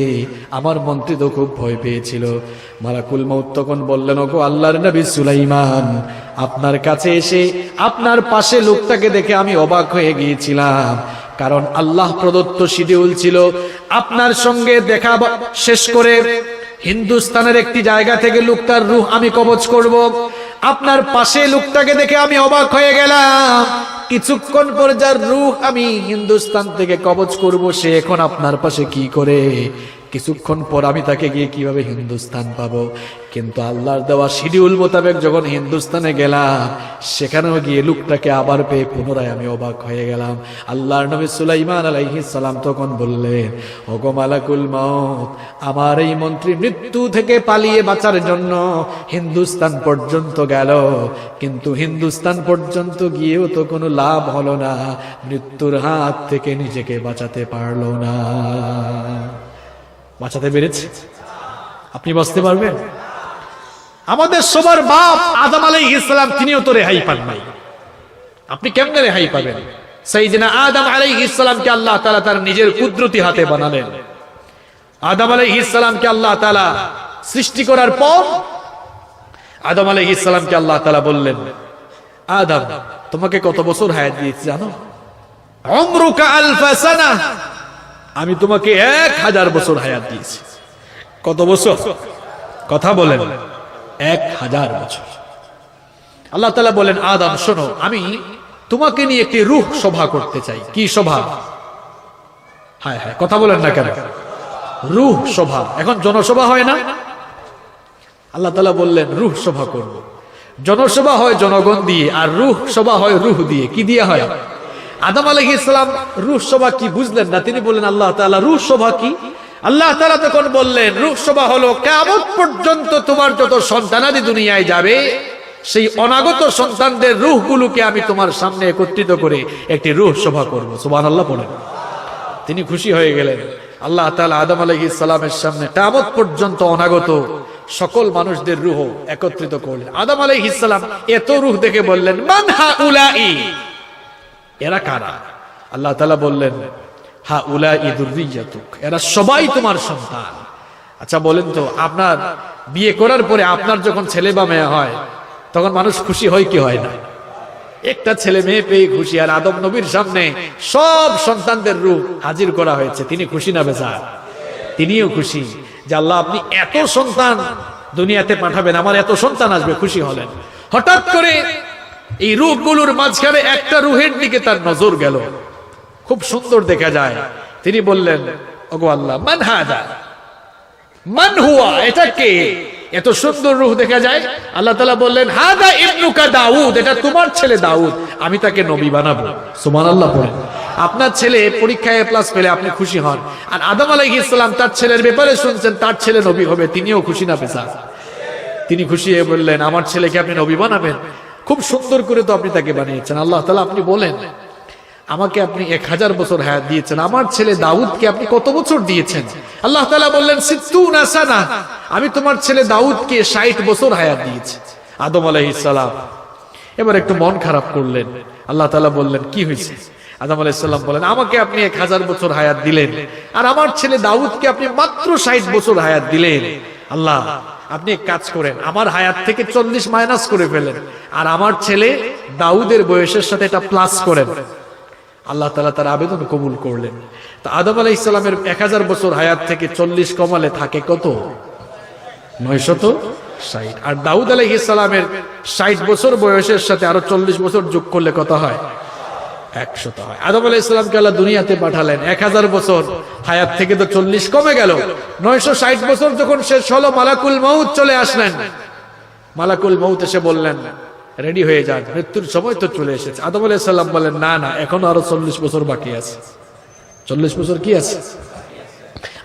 আমার মন্ত্রী তো খুব ভয় পেয়েছিল। মালাকুল মউত তখন বললেন, ওগো আল্লাহর নবী সুলাইমান, আপনার কাছে এসে আপনার পাশে লোকটাকে দেখে আমি অবাক হয়ে গিয়েছিলাম, কারণ আল্লাহ প্রদত্ত শিডিউল ছিল আপনার সঙ্গে দেখা শেষ করে হিন্দুস্তানের একটি জায়গা থেকে লোকটার রূহ আমি কবজ করব। আপনার পাশে লোকটাকে দেখে আমি অবাক হয়ে গেলাম, কিছুক্ষণ পর যার রূহ আমি হিন্দুস্তান থেকে কবজ করব, সে এখন আপনার পাশে কি করে? কিছুক্ষণ পর আমি তাকে গিয়ে কিভাবে হিন্দুস্তান পাবো? কিন্তু আল্লাহর দেওয়া শিডিউল মোতাবেক যখন হিন্দুস্তানে গেলাম, সেখানেও গিয়ে লোকটাকে আবার পেয়ে পুনরায় আমি অবাক হয়ে গেলাম। আল্লাহর নবী সুলাইমান আলাইহিস সালাম তখন বললেন, ওগো মালাকুল মউত, আমার এই মন্ত্রী মৃত্যু থেকে পালিয়ে বাঁচার জন্য হিন্দুস্তান পর্যন্ত গেল, কিন্তু হিন্দুস্তান পর্যন্ত গিয়েও তো কোনো লাভ হলো না, মৃত্যুর হাত থেকে নিজেকে বাঁচাতে পারলো না। বাঁচাতে পেরেছে? আপনি বাঁচতে পারবেন? আমাদের সবার বাপ আদম আলাইহিস সালাম, তিনিও তো রেহাই পান নাই। আপনি কেমনে রেহাই পাবেন? সাইয়েদনা আদম আলাইহিস সালামকে আল্লাহ তাআলা তার নিজের কুদরতি হাতে বানালেন। আদম আলাইহিস সালামকে আল্লাহ তাআলা সৃষ্টি করার পর আদম আলাইহিস সালামকে আল্লাহ তাআলা বললেন, আদম, তোমাকে কত বছর হায়াত দিয়েছি জানো? উমরুকা আলফা সানা, আমি তোমাকে 1000 বছর হায়াত দিয়েছি। কত বছর? কথা বলেন, 1000 বছর। আল্লাহ তাআলা বলেন, আদম শোনো, আমি তোমাকে নিয়ে একটি রূহ সভা করতে চাই। কি সভা? হায় হায়, কথা বলেন না কেন? রূহ সভা। এখন জনসভা হয় না? আল্লাহ তাআলা বললেন, রূহ সভা করব। জনসভা হয় জনগণ দিয়ে, আর রূহ সভা হয় রূহ দিয়ে। কি দিয়ে হয়? আদম আলাইহিস সালাম রূহ সভা কি বুঝলেন না। তিনি বললেন, আল্লাহ তাআলা রূহ সভা কি? আল্লাহ তাআলা তখন বললেন, রূহ সভা হলো কিয়ামত পর্যন্ত তোমার যত সন্তানাদি দুনিয়ায় যাবে, সেই অনাগত সন্তানদের রূহগুলোকে আমি তোমার সামনে একত্রিত করে একটি রূহ সভা করব। সুবহানাল্লাহ বলেন। তিনি খুশি হয়ে গেলেন। আল্লাহ তাআলা আদম আলাইহিস সালামের সামনে কিয়ামত পর্যন্ত অনাগত সকল মানুষদের রূহ একত্রিত করলেন। আদম আলাইহিস সালাম এত রূহ দেখে বললেন, মান হাউলাই, এরা কারা? আল্লাহ তাআলা বললেন, হাউলাই যুররিয়াতুক, এরা সবাই তোমার সন্তান। আচ্ছা বলেন তো, আপনার বিয়ে করার পরে আপনার যখন ছেলে বা মেয়ে হয়, তখন মানুষ খুশি হয় কি হয় না? একটা ছেলে মেয়ে পেয়ে খুশি। আর আদম নবীর সামনে সব সন্তানদের রূহ হাজির করা হয়েছে, তিনি খুশি না বেজার? তিনিও খুশি যে আল্লাহ আপনি এত সন্তান দুনিয়াতে পাঠাবেন, আমার এত সন্তান আসবে, খুশি হলেন। হঠাৎ করে এই রূহগুলোর মাঝখানে একটা রূহের দিকে তার নজর গেল, খুব সুন্দর দেখা যায়। তিনি বললেন, ওগো আল্লাহ, মান হাদা, মান হুয়া, এটা কে? এত সুন্দর রূহ দেখা যায়। আল্লাহ তাআলা বললেন, হাদা ইবনুকা দাউদ, এটা তোমার ছেলে দাউদ, আমি তাকে নবী বানাবো। সুবহানাল্লাহ বলেন। আপনার ছেলে পরীক্ষায় প্লাস পেলে আপনি খুশি হন, আর আদম আলাইহিস সালাম তার ছেলের ব্যাপারে শুনছেন তার ছেলে নবী হবে, তিনিও খুশি না বেজার? তিনি খুশি হয়ে বললেন, আমার ছেলেকে আপনি নবী বানাবেন? খুব সুন্দর করে তো আপনি তাকে বানিয়েছেন। আল্লাহ তাআলা আপনি বলেন আমাকে আপনি 1000 বছর হায়াত দিয়েছেন, আমার ছেলে দাউদকে আপনি কত বছর দিয়েছেন? আল্লাহ তাআলা বললেন 60 সানা, আমি তোমার ছেলে দাউদকে 60 বছর হায়াত দিয়েছি। আদম আলাইহিস সালাম এবার একটু মন খারাপ করলেন। আল্লাহ তাআলা বললেন কি হয়েছে? আদম আলাইহিস সালাম বলেন আমাকে আপনি 1000 বছর হায়াত দিলেন, আর আমার ছেলে দাউদকে আপনি মাত্র 60 বছর হায়াত দিলেন। আল্লাহ আপনি এক কাজ করেন, আমার হায়াত থেকে 40 মাইনাস করে ফেলেন, আর আমার ছেলে দাউদের বয়সের সাথে এটা প্লাস করেন। আল্লাহ তাআলা তার আবেদন কবুল করলেন। তো আদম আলাইহিস সালামের 1000 বছর হায়াত থেকে 40 কমালে থাকে কত? 960। আর দাউদ আলাইহিস সালামের 60 বছর বয়সের সাথে আরো 40 বছর যোগ করলে কত হয়? 100 হয়। আদম আলাইহিস সালামকে আল্লাহ দুনিয়াতে পাঠালেন, 1000 বছর হায়াত থেকে তো 40 কমে গেল। 960 বছর যখন শেষ হলো, মালাকুল মউত চলে আসলেন। মালাকুল মউত এসে বললেন রেডি হয়ে যান, মৃত্যুর সময় তো চলে এসেছে। আদম আলাইহিস সালাম বলেন না না, এখনো আরো 40 বছর বাকি আছে। 40 বছর কি আছে?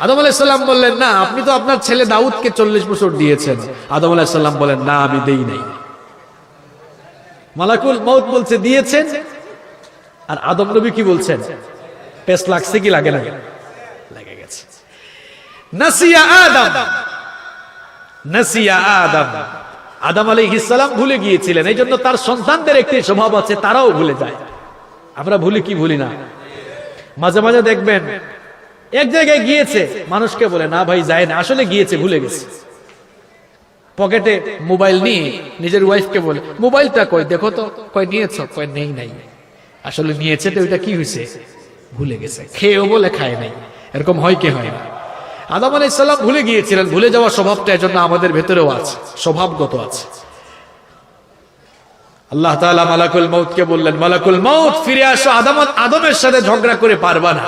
আদম আলাইহিস সালাম বললেন না, আপনি তো আপনার ছেলে দাউদকে 40 বছর দিয়েছেন। আদম আলাইহিস সালাম বলেন না, আমি দেই নাই। মালাকুল মউত বলছে দিয়েছেন, আর আদম নবী কি বলছেন? পেস লাগছে কি লাগে না? লেগে গেছে। নাসিয়া আদম, নাসিয়া আদম, আদম আলাইহিস সালাম ভুলে গিয়েছিলেন। এই জন্য তার সন্তানদের একটি স্বভাব আছে, তারাও ভুলে যায়। আমরা ভুলি কি ভুলি না? মাঝে মাঝে দেখবেন এক জায়গায় গিয়েছে, মানুষকে বলে না ভাই যায় না, আসলে গিয়েছে ভুলে গেছে। পকেটে মোবাইল নিয়ে নিজের ওয়াইফকে বলে মোবাইলটা কই দেখো তো, কই নিয়েছ, কই নেই নাই। আসলে নিয়েছে তো ওইটা কি হয়েছে? ভুলে গেছে। খেয়েও বলে খায় নাই। এরকম হয় কি হয় না? আদম আলাইহিস সালাম ভুলে গিয়েছিলেন। ভুলে যাওয়া স্বভাবটা এজন্য আমাদের ভেতরেও আছে, স্বভাবগত আছে। আল্লাহ তাআলা মালাকুল মউতকে বললেন মালাকুল মউত ফিরে আসো, আদমের সাথে ঝগড়া করে পারবা না,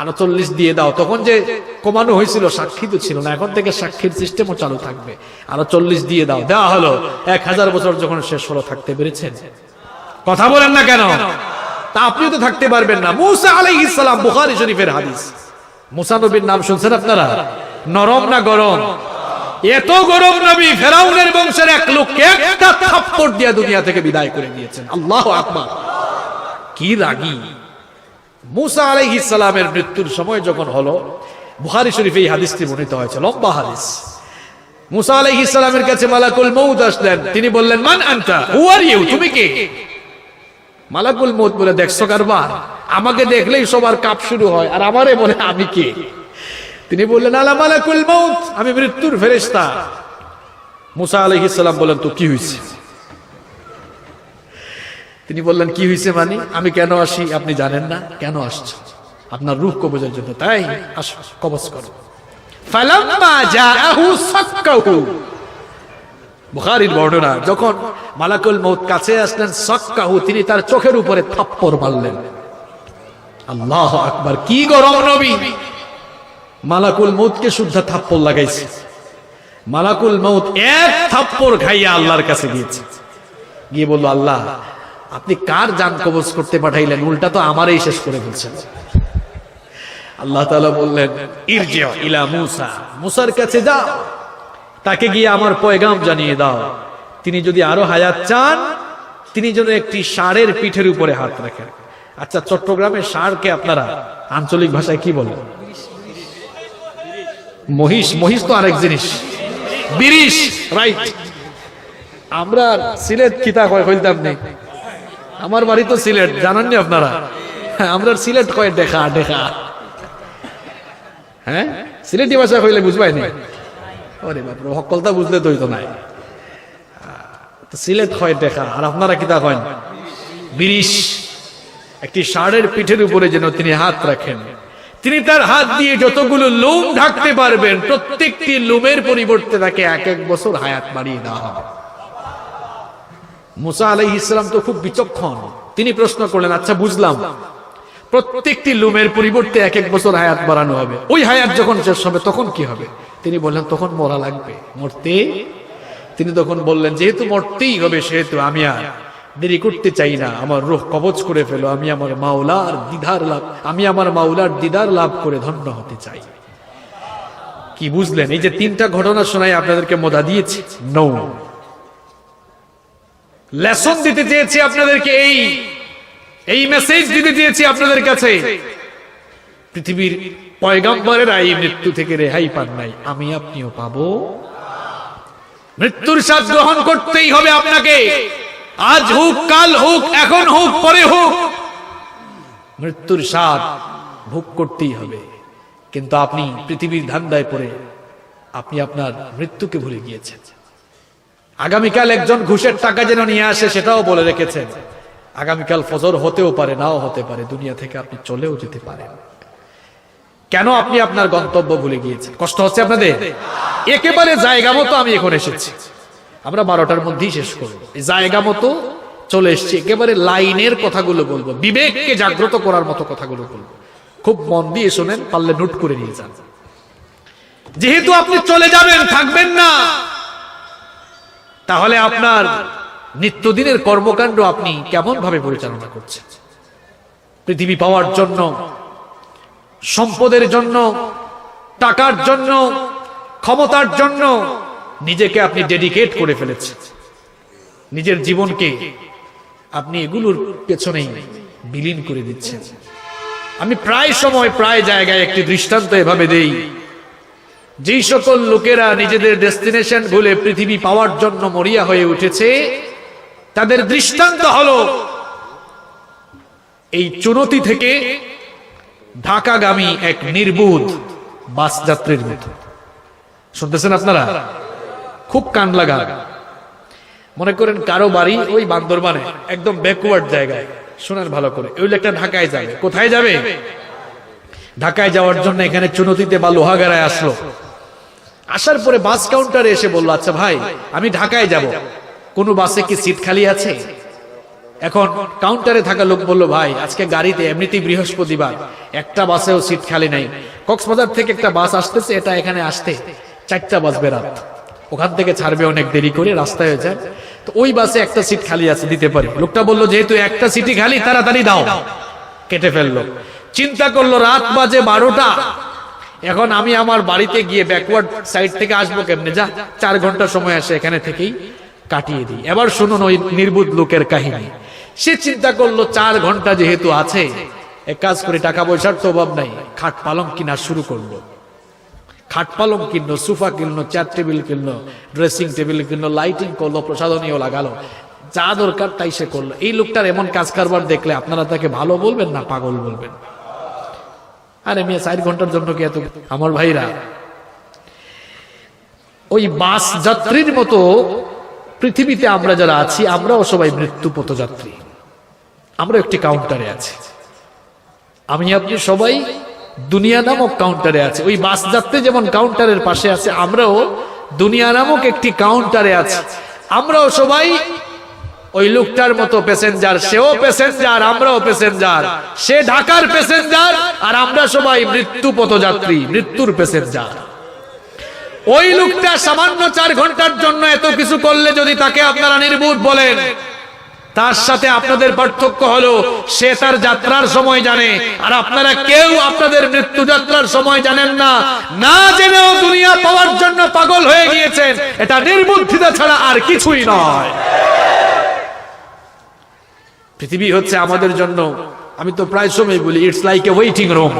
আরো 40 দিয়ে দাও। তখন যে কমানো হয়েছিল সাক্ষী তো ছিল না, এখন থেকে সাক্ষীর সিস্টেমও চালু থাকবে। আরো 40 দিয়ে দাও। দেওয়া হলো। 1000 বছর যখন শেষ হলো, থাকতে পেরেছেন? কথা বলেন না কেন? তা আপনিও তো থাকতে পারবেন না। মুসা আলাইহিস সালাম, বুখারী শরীফের হাদিস। মুসা নবীর নাম শুনছেন আপনারা? নরম না গরম? এত গরম নবী, ফেরাউনের বংশের এক লোককে একটা থাপ্পড় দিয়ে দুনিয়া থেকে বিদায় করে দিয়েছেন। আল্লাহু আকবার! কি রাগী! মুসা আলাইহিস সালামের মৃত্যুর সময় যখন হলো, বুখারী শরীফে এই হাদিসটি বর্ণিত হয়েছে, লম্বা হাদিস। মুসা আলাইহিস সালামের কাছে মালাকুল মউত আসলেন। তিনি বললেন মান আনতা, হু আর ইউ, তুমি কে? মালাকুল মউত বলে দেখছো কারবার, আমাকে দেখলেই সবার কাঁপ শুরু হয়, আর আমারে বলে আমি কে? তিনি বললেন আলা মালাকুল মউত, আমি মৃত্যুর ফেরেশতা। মুসা আলাইহিস সালাম বলেন তো কি হয়েছে? তিনি বললেন কি হয়েছে মানে? আমি কেন আসি আপনি জানেন না? কেন আসছো? আপনার রূহ কবজের জন্য, তাই আসো, কবজ করো। ফালাম্মা জাআহু সাক্কাহু, বুখারীর বর্ণনা, যখন মালাকুল মউত কাছে আসলেন, সাক্কাহু, তিনি তার চোখের উপরে থাপ্পড় মারলেন। আল্লাহু আকবার! কি গরম নবী! মালাকুল মউতকে শুদ্ধ থাপ্পড় লাগাইছে। মালাকুল মউত এক থাপ্পড় খাইয়া আল্লাহর কাছে গিয়েছে, গিয়ে বলল আল্লাহ আপনি কার জান কবজ করতে পাঠাইলেন? উল্টা তো আমারই শেষ করে ফেলছেন। আল্লাহ তাআলা বললেন ইরজি ইলা মুসা, মুসার কাছে যাও, তাকে গিয়ে আমার পয়গাম জানিয়ে দাও, তিনি যদি আরো হায়াত চান, তিনি যেন একটি ষাঁড়ের পিঠের উপরে হাত রাখেন। আচ্ছা, চট্টগ্রামের ষাঁড়কে আপনারা আঞ্চলিক ভাষায় কি বলেন? মহিষ। মহিষ তো আরেক জিনিস, বিরিশ, রাইট। আমরা সিলেট কিতা কয় কইতাম নেই, আমার বাড়ি তো সিলেট, জানাননি আপনারা? আমরা সিলেট কয় দেখা দেখা। হ্যাঁ, সিলেটি ভাষা কইলে বুঝবাই নি? ওরে বাপ, সকলটা বুঝলে তো হইতো নাই। সিলেট কয় দেখা, আর আপনারা কিতা কয়েন? বিরিশ। একটি ষাঁড়ের পিঠের উপরে যেন তিনি হাত রাখেন। তিনি তার হাত দিয়ে যতগুলো লোম ঢাকতে পারবেন, প্রত্যেকটি লোমের পরিবর্তে তাকে 1 বছর হায়াত বাড়িয়ে দেওয়া হবে। মুসা আলাইহিস সালাম তো খুব বিচক্ষণ। তিনি প্রশ্ন করলেন আচ্ছা বুঝলাম, প্রত্যেকটি লোমের পরিবর্তে 1 বছর হায়াত বাড়ানো হবে, ওই হায়াত যখন শেষ হবে তখন কি হবে? তিনি বললেন তখন মরা লাগবে, মরতে। তিনি তখন বললেন যেহেতু মরতেই হবে, সেহেতু আমি আর দেরি করতে চাই না, আমার রূহ কবজ করে ফেলো, আমি আমার মাওলার দিদার লাভ করে ধন্য হতে চাই। কি বুঝলেন? এই যে 3টা ঘটনা শোনাই আপনাদেরকে মজা দিয়েছি। লেসন দিতে চেয়েছি আপনাদেরকে, এই মেসেজ দিতে চেয়েছি আপনাদের কাছে। পৃথিবীর পয়গম্বরেরা এই মৃত্যু থেকে রেহাই পান নাই, আমি আপনিও পাবো। মৃত্যুর স্বাদ গ্রহণ করতেই হবে আপনাকে, আজ হোক, কাল হোক, এখন হোক, পরে হোক, মৃত্যুর স্বাদ ভোগ করতেই হবে। কিন্তু আপনি পৃথিবীর ধান্দায় পড়ে আপনি আপনার মৃত্যুকে ভুলে গিয়েছেন। আগামীকাল একজন ঘুষের টাকা যেন নিয়ে আসে সেটাও বলে রেখেছেন। আগামীকাল ফজর হতেও পারে, নাও হতে পারে, দুনিয়া থেকে আপনি চলেও যেতে পারেন। কেন আপনি আপনার গন্তব্য ভুলে গিয়েছেন? কষ্ট হচ্ছে আপনাদের? একেবারে জায়গা মতো আমি এখন এসেছি, আমরা 12টার মধ্যেই শেষ করব। জায়গা মতো চলে এসেছি, একেবারে লাইনের কথাগুলো বলবো, বিবেককে জাগ্রত করার মতো কথাগুলো বলবো। খুব মন দিয়ে শোনেন, পারলে নোট করে নিয়ে যান। যেহেতু আপনি চলে যাবেন, থাকবেন না, তাহলে আপনার নিত্যদিনের কর্মকাণ্ড আপনি কেমন ভাবে পরিচালনা করছেন? পৃথিবী পাওয়ার জন্য, সম্পদের জন্য, টাকার জন্য, ক্ষমতার জন্য নিজেকে আপনি ডেডিকেট করে ফেলেছেন। নিজের জীবনকে আপনি এগুলোর পেছনেই বিলীন করে দিচ্ছেন। আমি প্রায় সময় প্রায় জায়গায় একটি দৃষ্টান্ত এভাবে দেই, যেই সকল লোকেরা নিজেদের ডেস্টিনেশন ভুলে পৃথিবী পাওয়ার জন্য মরিয়া হয়ে উঠেছে, তাদের দৃষ্টান্ত হলো এই চুনতি থেকে ঢাকাগামী এক নির্বুধ বাস যাত্রীর মতো। শুনতেছেন আপনারা? খুব কান লাগা। মনে করেন কারো বাড়ি ওই বান্দরবানে, একদম ব্যাকওয়ার্ড জায়গায়। শোনেন ভালো করে, ওই লোকটা ঢাকায় যাবে। কোথায় যাবে? ঢাকায় যাওয়ার জন্য এখানে চুনতিতে বা লোহাগাড়ায় আসলো। আসার পরে বাস কাউন্টারে এসে বললো, আচ্ছা ভাই, আমি ঢাকায় যাব, কোন বাসে কি সিট খালি আছে? এখন কাউন্টারে থাকা লোক বলল, ভাই আজকে গাড়িতে এমনিতেই বৃহস্পতিবার, একটা বাসেও সিট খালি নাই। কক্সবাজার থেকে একটা বাস আসতেছে, এটা এখানে আসতে 4টা বাজবে রাত, ওখান থেকে ছাড়বে অনেক দেরি করে, রাস্তায় হয়ে যায়, তো ওই বাসে একটা সিট খালি আছে, দিতে পারি। লোকটা বলল, যেহেতু একটা সিটই খালি, তাড়াতাড়ি দাও। কেটে ফেললো। চিন্তা করলো রাত বাজে 12টা, এখন আমি আমার বাড়িতে গিয়ে ব্যাকওয়ার্ড সাইড থেকে আসবো কেমনে? যা 4 ঘন্টা সময় আসে, এখানে থেকেই কাটিয়ে দিই। এবার শুনুন ওই নির্বুধ লোকের কাহিনী। সে চিন্তা করলো 4 ঘন্টা যেহেতু আছে, এক কাজ করে, টাকা পয়সার তো অভাব নাই, খাট পালং কিনা শুরু করলো। খাট পালং কিনলো, সোফা কিনলো, চেয়ার টেবিল কিনলো, ড্রেসিং টেবিল কিনলো, লাইটিং করলো, প্রসাধনীও লাগালো, যা দরকার তাই সে করলো। এই লোকটার এমন কাজ কারবার দেখলে আপনারা তাকে ভালো বলবেন না পাগল বলবেন? আরে মেয়ে 4 ঘন্টার জন্য কি এত? আমার ভাইরা, ওই বাস যাত্রীর মতো পৃথিবীতে আমরা যারা আছি, আমরাও সবাই মৃত্যু পথযাত্রী। আমরা একটি কাউন্টারে আছি, আমি আপনি সবাই দুনিয়া নামক কাউন্টারে আছে। ওই বাস যাত্রী যেমন কাউন্টারের পাশে আছে, আমরাও দুনিয়া নামক একটি কাউন্টারে আছি। আমরাও সবাই ওই লোকটার মতো প্যাসেঞ্জার, সেও প্যাসেঞ্জার, আমরাও প্যাসেঞ্জার। সে ঢাকার প্যাসেঞ্জার, আর আমরা সবাই মৃত্যু পথযাত্রী, মৃত্যুর প্যাসেঞ্জার। ওই লোকটা সামান্য 4 ঘন্টার জন্য এত কিছু করলে যদি তাকে আপনারা নির্বুধ বলেন, তার সাথে আপনাদের পার্থক্য হলো সে তার যাত্রার সময় জানে, আর আপনারা কেউ আপনাদের মৃত্যু যাত্রার সময় জানেন না। না জেনেও দুনিয়া পাওয়ার জন্য পাগল হয়ে গিয়েছেন। এটা নির্বুদ্ধিতা ছাড়া আর কিছুই নয়। পৃথিবী হচ্ছে আমাদের জন্য, আমি তো প্রায় সময় বলি, it's like a waiting room.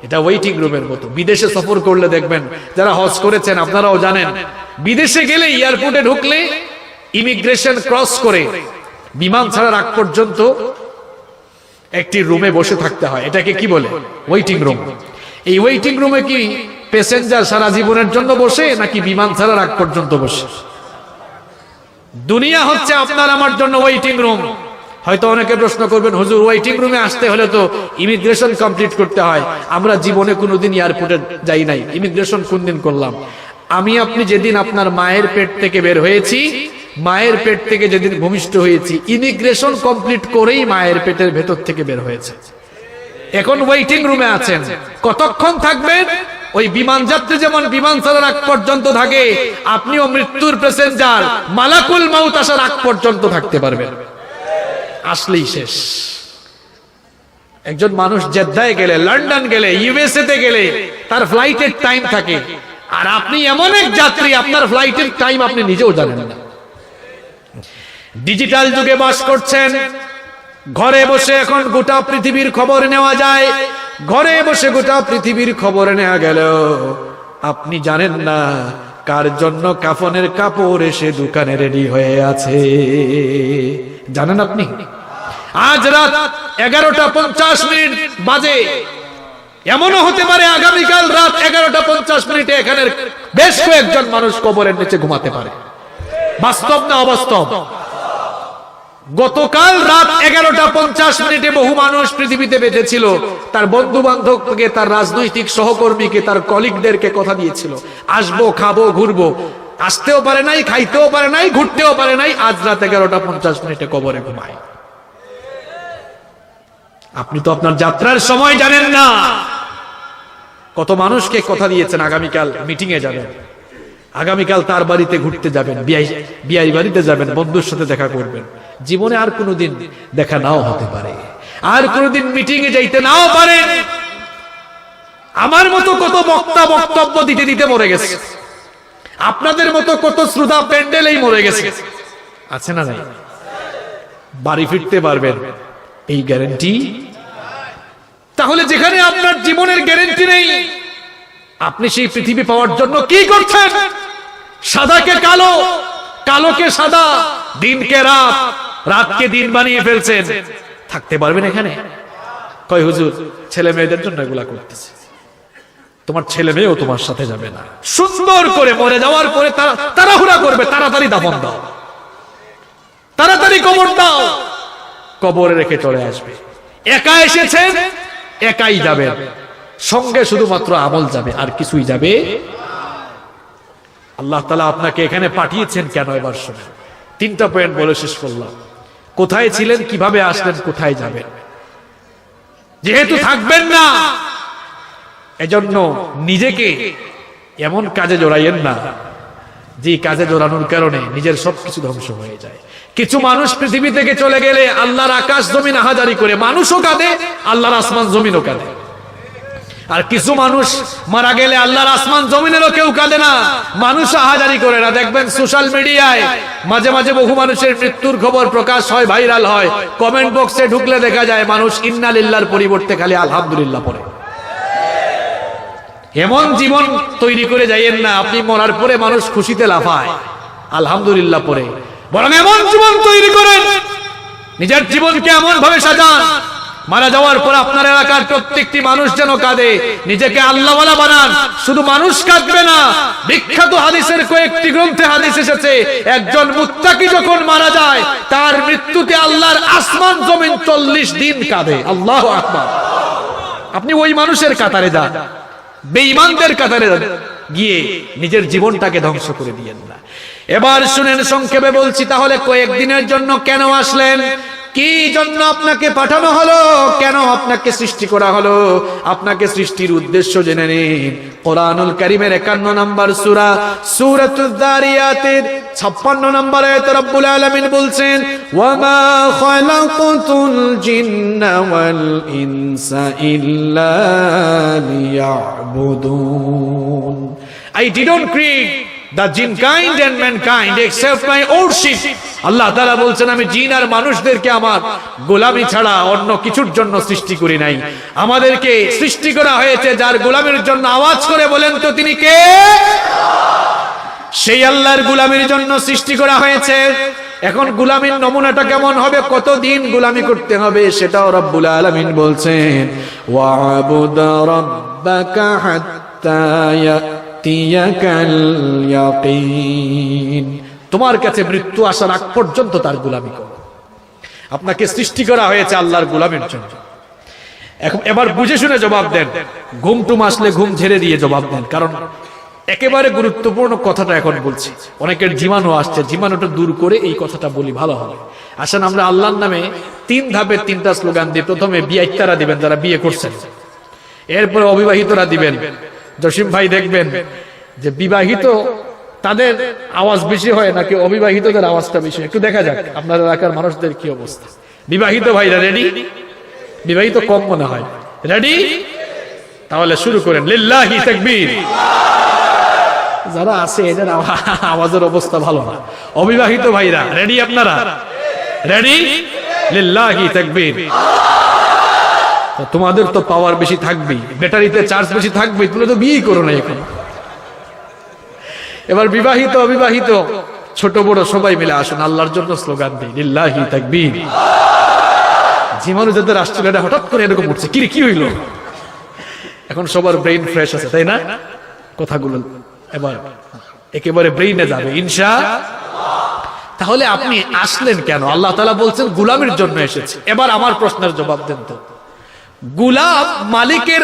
এটা ওয়েটিং রুমের মতো। বিদেশে সফর করলে দেখবেন, যারা হজ করেছেন আপনারাও জানেন, বিদেশে গেলে এয়ারপোর্টে ঢুকলে ইমিগ্রেশন ক্রস করে বিমান ছাড়ার আগ পর্যন্ত একটি রুমে বসে থাকতে হয়। এটাকে কি বলে? Waiting room. এই ওয়েটিং রুমে কি প্যাসেঞ্জার সারা জীবনের জন্য বসে, নাকি বিমান ছাড়ার আগ পর্যন্ত বসে? দুনিয়া হচ্ছে আপনার আমার জন্য ওয়েটিং রুম। হয়তো অনেকে প্রশ্ন করবেন, হুজুর ওয়েটিং রুমে আসতে হলে তো ইমিগ্রেশন কমপ্লিট করতে হয়। আমরা জীবনে কোনোদিন এয়ারপোর্টে যাই নাই, ইমিগ্রেশন কোন দিন করলাম? আমি আপনি যেদিন আপনার মায়ের পেট থেকে বের হয়েছি, মায়ের পেট থেকে যেদিন ভূমিষ্ঠ হয়েছি, ইমিগ্রেশন কমপ্লিট করেই মায়ের পেটের ভেতর থেকে বের হয়েছে। এখন ওয়েটিং রুমে আছেন, কতক্ষণ থাকবেন? ওই বিমান যাত্রী যেমন বিমান ছাড়ার আগ পর্যন্ত থাকে, আপনিও মৃত্যুর প্যাসেঞ্জার, মালাকুল মাউত আসার আগ পর্যন্ত থাকতে পারবেন। আসলেই শেষ। একজন মানুষ জেদ্দায় গেলে, লন্ডন গেলে, ইউএসএ তে গেলে তার ফ্লাইটের টাইম থাকে, আর আপনি এমন এক যাত্রী, আপনার ফ্লাইটের টাইম আপনি নিজেও জানেন না। ডিজিটাল যুগে বাস করছেন, ঘরে বসে এখন গোটা পৃথিবীর খবর নেওয়া যায়। ঘরে বসে গোটা পৃথিবীর খবর নেওয়া গেল, আপনি জানেন না কার জন্য কাফনের কাপড় এসে দোকানে রেডি হয়ে আছে। জানেন আপনি? আজ রাত 11:50 বাজে, এমনও হতে পারে আগামীকাল রাত 11:50 এখানের বেশ কয়েকজন মানুষ কবরের নিচে ঘুমাতে পারে। বাস্তব না অবাস্তব? গতকাল রাত 11:50 বহু মানুষ পৃথিবীতে বেঁচে ছিল, তার বন্ধু বান্ধবকে, তার রাজনৈতিক সহকর্মীকে, তার কলিগদেরকে কথা দিয়েছিল আসবো, খাবো, ঘুরবো। আসতেও পারে নাই, খাইতেও পারে নাই, ঘুরতেও পারে নাই, আজ রাত 11:50 কবরে ঘুমায়। আপনি তো আপনার যাত্রার সময় জানেন না। কত মানুষকে কথা দিয়েছেন আগামীকাল মিটিং এ যাবেন, আগামীকাল তার বাড়িতে ঘুরতে যাবেন, বিয়াই বাড়িতে যাবেন, বন্ধুর সাথে দেখা করবেন। জীবনে আর কোনোদিন দেখা নাও হতে পারে, আর কোনোদিন মিটিং এ যাইতে নাও পারেন। আমার মতো কত বক্তা বক্তব্য দিতে দিতে মরে গেছে, আপনাদের মতো কত শ্রোতা প্যান্ডেলেই মরে গেছে। আছে না নাই? বাড়ি ফিরতে পারবেন এই গ্যারান্টি? তাহলে যেখানে আপনার জীবনের গ্যারান্টি নেই, আপনি সেই পৃথিবী পাওয়ার জন্য কি করছেন? সাদাকে কালো, কালোকে সাদা, দিনকে রাত, রাতকে দিন বানিয়ে ফেলছেন। থাকতে পারবেন এখানে? কয় হুজুর ছেলে মেয়েদের জন্য এগুলা করতেছে। তোমার ছেলে মেয়েও তোমার সাথে যাবে না। সুন্দর করে মরে যাওয়ার পরে তাড়াহুড়া করবে, তাড়াতাড়ি দাফন দাও, তাড়াতাড়ি কবর দাও, কবরে রেখে চলে আসবে। একা এসেছেন, একাই যাবেন, সঙ্গে শুধুমাত্র আমল যাবে, আর কিছুই যাবে। আল্লাহ তাআলা আপনাকে এখানে পাঠিয়েছেন কেন? এবার শুনুন, 3টা পয়েন্ট বলে শেষ করলাম। কোথায় ছিলেন, কিভাবে আসলেন, কোথায় যাবেন। যেহেতু থাকবেন না, এজন্য নিজেকে এমন কাজে জড়াইয়েন না যে কাজে জড়ানোর কারণে নিজের সবকিছু ধ্বংস হয়ে যায়। কিছু মানুষ পৃথিবী থেকে চলে গেলে আল্লাহর আকাশ জমিন আহাজারি করে, মানুষও কাঁদে, আল্লাহর আসমান জমিনও কাঁদে। আর কিছু মানুষ মারা গেলে আল্লাহর আসমান জমিনেরও কেউ কাঁদে না, মানুষ আহাজারি করে না। দেখবেন সোশ্যাল মিডিয়ায় মাঝে মাঝে বহু মানুষের মৃত্যুর খবর প্রকাশ হয়, ভাইরাল হয়। কমেন্ট বক্সে ঢুকলে দেখা যায় মানুষ ইন্না লিল্লাহর পরিবর্তে খালি আলহামদুলিল্লাহ পড়ে। এমন জীবন তৈরি করে যাইয়েন না আপনি মরার পরে মানুষ খুশিতে লাফায় আলহামদুলিল্লাহ পড়ে। বরং এমন জীবন তৈরি করেন, নিজের জীবনকে এমন ভাবে সাজান, মারা যাওয়ার পর আপনার এলাকার প্রত্যেকটি মানুষ যেন কাঁদে। নিজেকে আল্লাহওয়ালা বানান, শুধু মানুষ কাঁদবে না। বিখ্যাত হাদিসের কয়েকটি গ্রন্থে হাদিস এসেছে, একজন মুত্তাকি যখন মারা যায় তার মৃত্যুতে আল্লাহর আসমান জমিন 40 দিন কাঁদে। আল্লাহু আকবার। আপনি ওই মানুষের কাতারে যান, বেঈমানদের কাতারে গিয়ে নিজের জীবনটাকে ধ্বংস করে দিয়েন না। এবার শুনেন, সংক্ষেপে বলছি। তাহলে কয়েকদিনের জন্য কেন আসলেন? কি জন্য আপনাকে পাঠানো হলো? কেন আপনাকে সৃষ্টি করা হলো? আপনাকে সৃষ্টির উদ্দেশ্য জেনে নিন। কোরআনুল কারীমের 51 নম্বর সূরা, সূরাতুয যারিয়াতের 56 নম্বর আয়াতে রব্বুল আলামিন বলছেন, ওয়া মা খালাকাতুল জিন্না ওয়াল ইনসা ইল্লা লিয়াবুদুন। I didn't create the jinn kind and mankind except my worship. আল্লাহ তাআলা বলছেন, আমি জিন আর মানুষদেরকে আমার গোলামি ছাড়া অন্য কিছুর জন্য সৃষ্টি করি নাই। আমাদেরকে সৃষ্টি করা হয়েছে যার গোলামির জন্য। আওয়াজ করে বলেন তো তিনি কে? সেই আল্লাহর গোলামির জন্য সৃষ্টি করা হয়েছে। এখন গোলামির নমুনাটা কেমন হবে, কতদিন গোলামি করতে হবে সেটাও রব্বুল আলামিন বলছেন, ওয়া'বুদ রাব্বাকা হাত্তা ইয়াতিয়াকাল ইয়াকিন। তোমার কাছে মৃত্যু আসার আগ পর্যন্ত তার গোলামি করো। আপনাকে সৃষ্টি করা হয়েছে আল্লাহর গোলামের জন্য। এবার বুঝে শুনে জবাব দেন। ঘুম টুম আসলে ঘুম ঝেড়ে দিয়ে জবাব দেন, কারণ একেবারে গুরুত্বপূর্ণ কথাটা এখন বলছি। অনেকের জীবাণু আসছে, জীবাণুটা দূর করে এই কথাটা বলি ভালো হবে। আসেন আমরা আল্লাহর নামে 3 ধাপের 3টা স্লোগান দিই। প্রথমে বিয়াইতারা দিবেন যারা বিয়ে করছেন, এরপরে অবিবাহিতরা দিবেন। জসিম ভাই দেখবেন যে বিবাহিত তাদের আওয়াজ বেশি হয় নাকি অবিবাহিতদের আওয়াজটা বেশি, একটু দেখা যাক আপনার এলাকার মানুষদের কি অবস্থা। বিবাহিত ভাইরা রেডি? বিবাহিত কম মনে হয়। রেডি? তাহলে শুরু করেন। লিল্লাহি তাকবীর, যারা আছে এদের আওয়াজের অবস্থা ভালো না। অবিবাহিত ভাইরা রেডি? আপনারা রেডি? লিল্লাহি তাকবীর। তোমাদের তো পাওয়ার বেশি থাকবেই, ব্যাটারিতে চার্জ বেশি থাকবে, তুমি তো বিয়ে করো না এখন। এবার বিবাহিত অবিবাহিত ছোট বড় সবাই মিলে আসুন, আল্লাহর জন্য স্লোগান দিই, লিল্লাহি তাকবীর। জীবনে যাদের আসছিল এটা হঠাৎ করে এরকম উঠছে, কি হইল? এখন সবার ব্রেইন ফ্রেশ আছে, তাই না? কথাগুলো এবার একেবারে ব্রেইনে যাবে ইনশাআল্লাহ। তাহলে আপনি আসলেন কেন? আল্লাহ তাআলা বলছেন গোলামের জন্য এসেছে। এবার আমার প্রশ্নের জবাব দেন তো, গোলাম মালিকের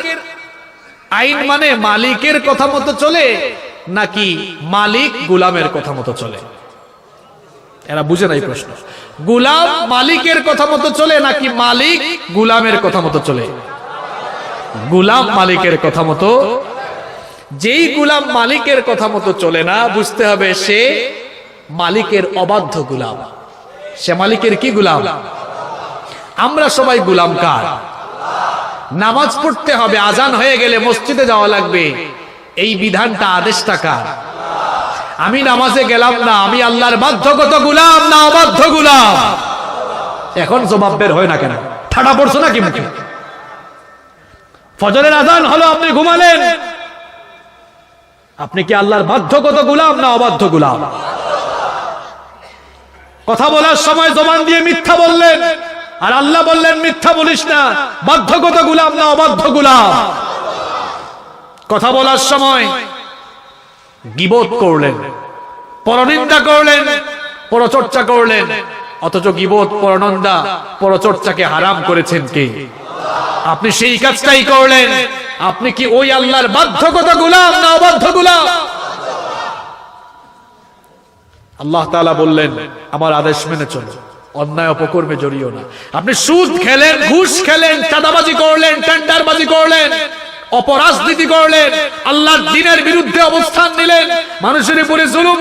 আইন মানে মালিকের কথা মতো চলে নাকি মালিক গোলামের কথা মতো চলে? এরা বুঝে নাই প্রশ্ন। গোলাম মালিকের কথা মতো চলে নাকি মালিক গোলামের কথা মতো চলে? গোলাম মালিকের কথা মতো। যেই গোলাম মালিকের কথা মতো চলে না, বুঝতে হবে সে মালিকের অবাধ্য গোলাম। সে মালিকের কি গোলাম? আমরা সবাই গোলাম কার? নামাজ পড়তে হবে, আজান হয়ে গেলে মসজিদে যাওয়া লাগবে, এই বিধানটা আদেশটা কার? আমি নামাজে গেলাম না, আমি আল্লাহর বাধ্যগত গোলাম না অবাধ্য গোলাম? এখন জবাব বের হয় না কেন? ঠাডা পড়ছো নাকি মুখে? ফজরের আজান হলো, আপনি ঘুমালেন, আপনি কি আল্লাহর বাধ্যগত গোলাম না অবাধ্য গোলাম? কথা বলার সময় জবান দিয়ে মিথ্যা বললেন, আর আল্লাহ বললেন মিথ্যা বলিস না, বাধ্যগত গোলাম না অবাধ্য গোলাম? কথা বলার সময় গীবত করলেন, পরনিন্দা করলেন, পরচর্চা করলেন, অথচ গীবত পরনিন্দা পরচর্চাকে হারাম করেছেন কে? আপনি সেই কাজটাই করলেন। আপনি কি ওই আল্লাহর বাধ্যগত গোলাম না অবাধ্য গোলাম? আল্লাহ তাআলা বললেন আমার আদেশ মেনে চলো, অন্যায় অপকর্মে জড়িও না। আপনি সুদ খেলেন, ঘুষ খেলেন, চাঁদাবাজি করলেন, টেন্ডারবাজি করলেন, অপরাজনীতি করলেন, আল্লাহর দ্বীনের বিরুদ্ধে অবস্থান নিলেন, মানুষের উপরে জুলুম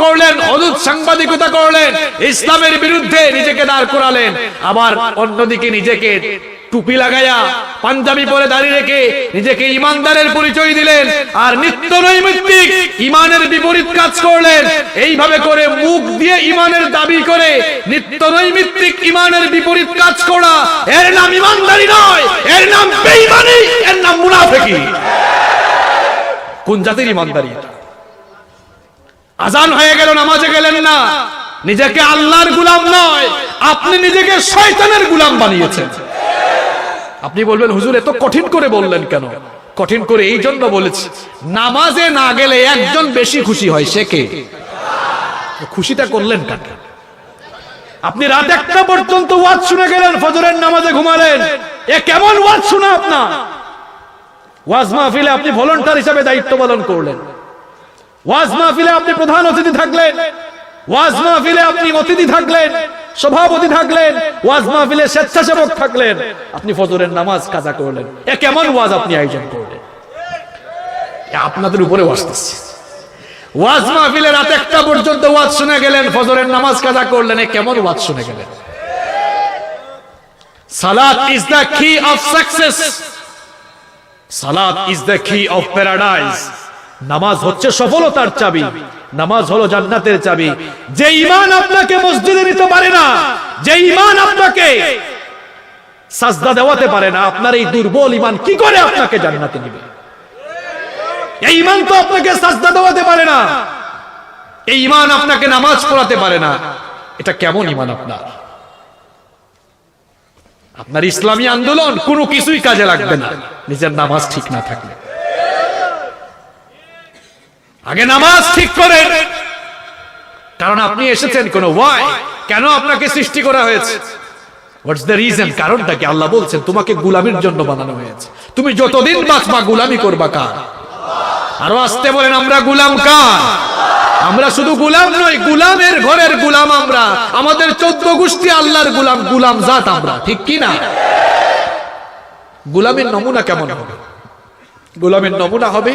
করলেন, অযুত সাংবাদিকতা করলেন, ইসলামের বিরুদ্ধে নিজেকে দাঁড় করালেন, আবার অন্যদিকে নিজেকে টুপি লাগায়া পাঞ্জাবি পরে দাঁড়িয়ে রেখে নিজেকে ইমানদারের পরিচয় দিলেন, আর নিত্য নৈমিত্তিক ইমানের বিপরীত কাজ করলেন। এইভাবে করে মুখ দিয়ে ইমানের দাবি করে নিত্য নৈমিত্তিক ইমানের বিপরীত কাজ করা, এর নাম ইমানদারি নয়, এর নাম বেঈমানি, এর নাম মুনাফিকি। কোন জাতির ইমানদারি? আজান হয়ে গেল, নামাজে গেলেন না, নিজেকে আল্লাহর গোলাম নয়, আপনি নিজেকে শয়তানের গোলাম বানিয়েছেন। আপনি বলবেন হুজুর এত কঠিন করে বললেন কেন? কঠিন করে এই জন্য বলেছি, নামাজে না গেলে একজন বেশি খুশি হয়, সে কে? খুশিটা করলেন কাকে? আপনি রাত 1টা পর্যন্ত ওয়াজ শুনে গেলেন, ফজরের নামাজে ঘুমালেন, এ কেমন ওয়াজ শোনা আপনার? ওয়াজ মাহফিলে আপনি ভলান্টিয়ার হিসেবে দায়িত্ব পালন করলেন, ওয়াজ মাহফিলে আপনি প্রধান অতিথি থাকলেন, ওয়াজ মাহফিলে আপনি অতিথি থাকলেন, সভাপতি থাকলেন, ওয়াজ মাহফিলে স্বেচ্ছাসেবক থাকলেন, আপনি ফজরের নামাজ কাজা করলেন, এ কেমন ওয়াজ আপনি আয়োজন করলেন? আপনাদের উপরে ওয়াজ দিচ্ছে। ওয়াজ মাহফিলে রাত 1টা পর্যন্ত ওয়াজ শুনে গেলেন, ফজরের নামাজ কাজা করলেন, এ কেমন ওয়াজ শুনে গেলেন? সালাত ইজ দ্য কি অফ সাকসেস, সালাত ইজ দ্য কি অফ প্যারাডাইস। নামাজ হচ্ছে সফলতার চাবি, নামাজ হলো জান্নাতের চাবি। যে ঈমান আপনাকে মসজিদে নিতে পারে না, যে ঈমান আপনাকে সাজদা দেওয়াতে পারে না, আপনার এই দুর্বল ঈমান কি করে আপনাকে জান্নাতে নেবে? এই ঈমান তো আপনাকে সাজদা দেওয়াতে পারে না, এই ঈমান আপনাকে নামাজ পড়াতে পারে না, এটা কেমন ঈমান আপনার? আপনার ইসলামী আন্দোলন কোনো কিছুই কাজে লাগবে না নিজের নামাজ ঠিক না থাকলে। আগে নামাজ ঠিক করেন, কারণ আপনি এসেছেন কোন ওয়াই, কেন আপনাকে সৃষ্টি করা হয়েছে, হোয়াটস দ্য রিজন, কারণটা কি? আল্লাহ বলছেন তোমাকে গোলামির জন্য বানানো হয়েছে, তুমি যতদিন বাঁচবা গোলামি করবা কার? আরো আসতে বলেন, আমরা গোলাম কার? আমরা শুধু গোলাম নই, গোলামের ঘরের গোলাম আমরা, আমাদের 14 গোষ্ঠী আল্লাহর গোলাম, গোলাম জাত আমরা, ঠিক কি না? গোলামের নমুনা কেমন হবে? গোলামের নমুনা হবে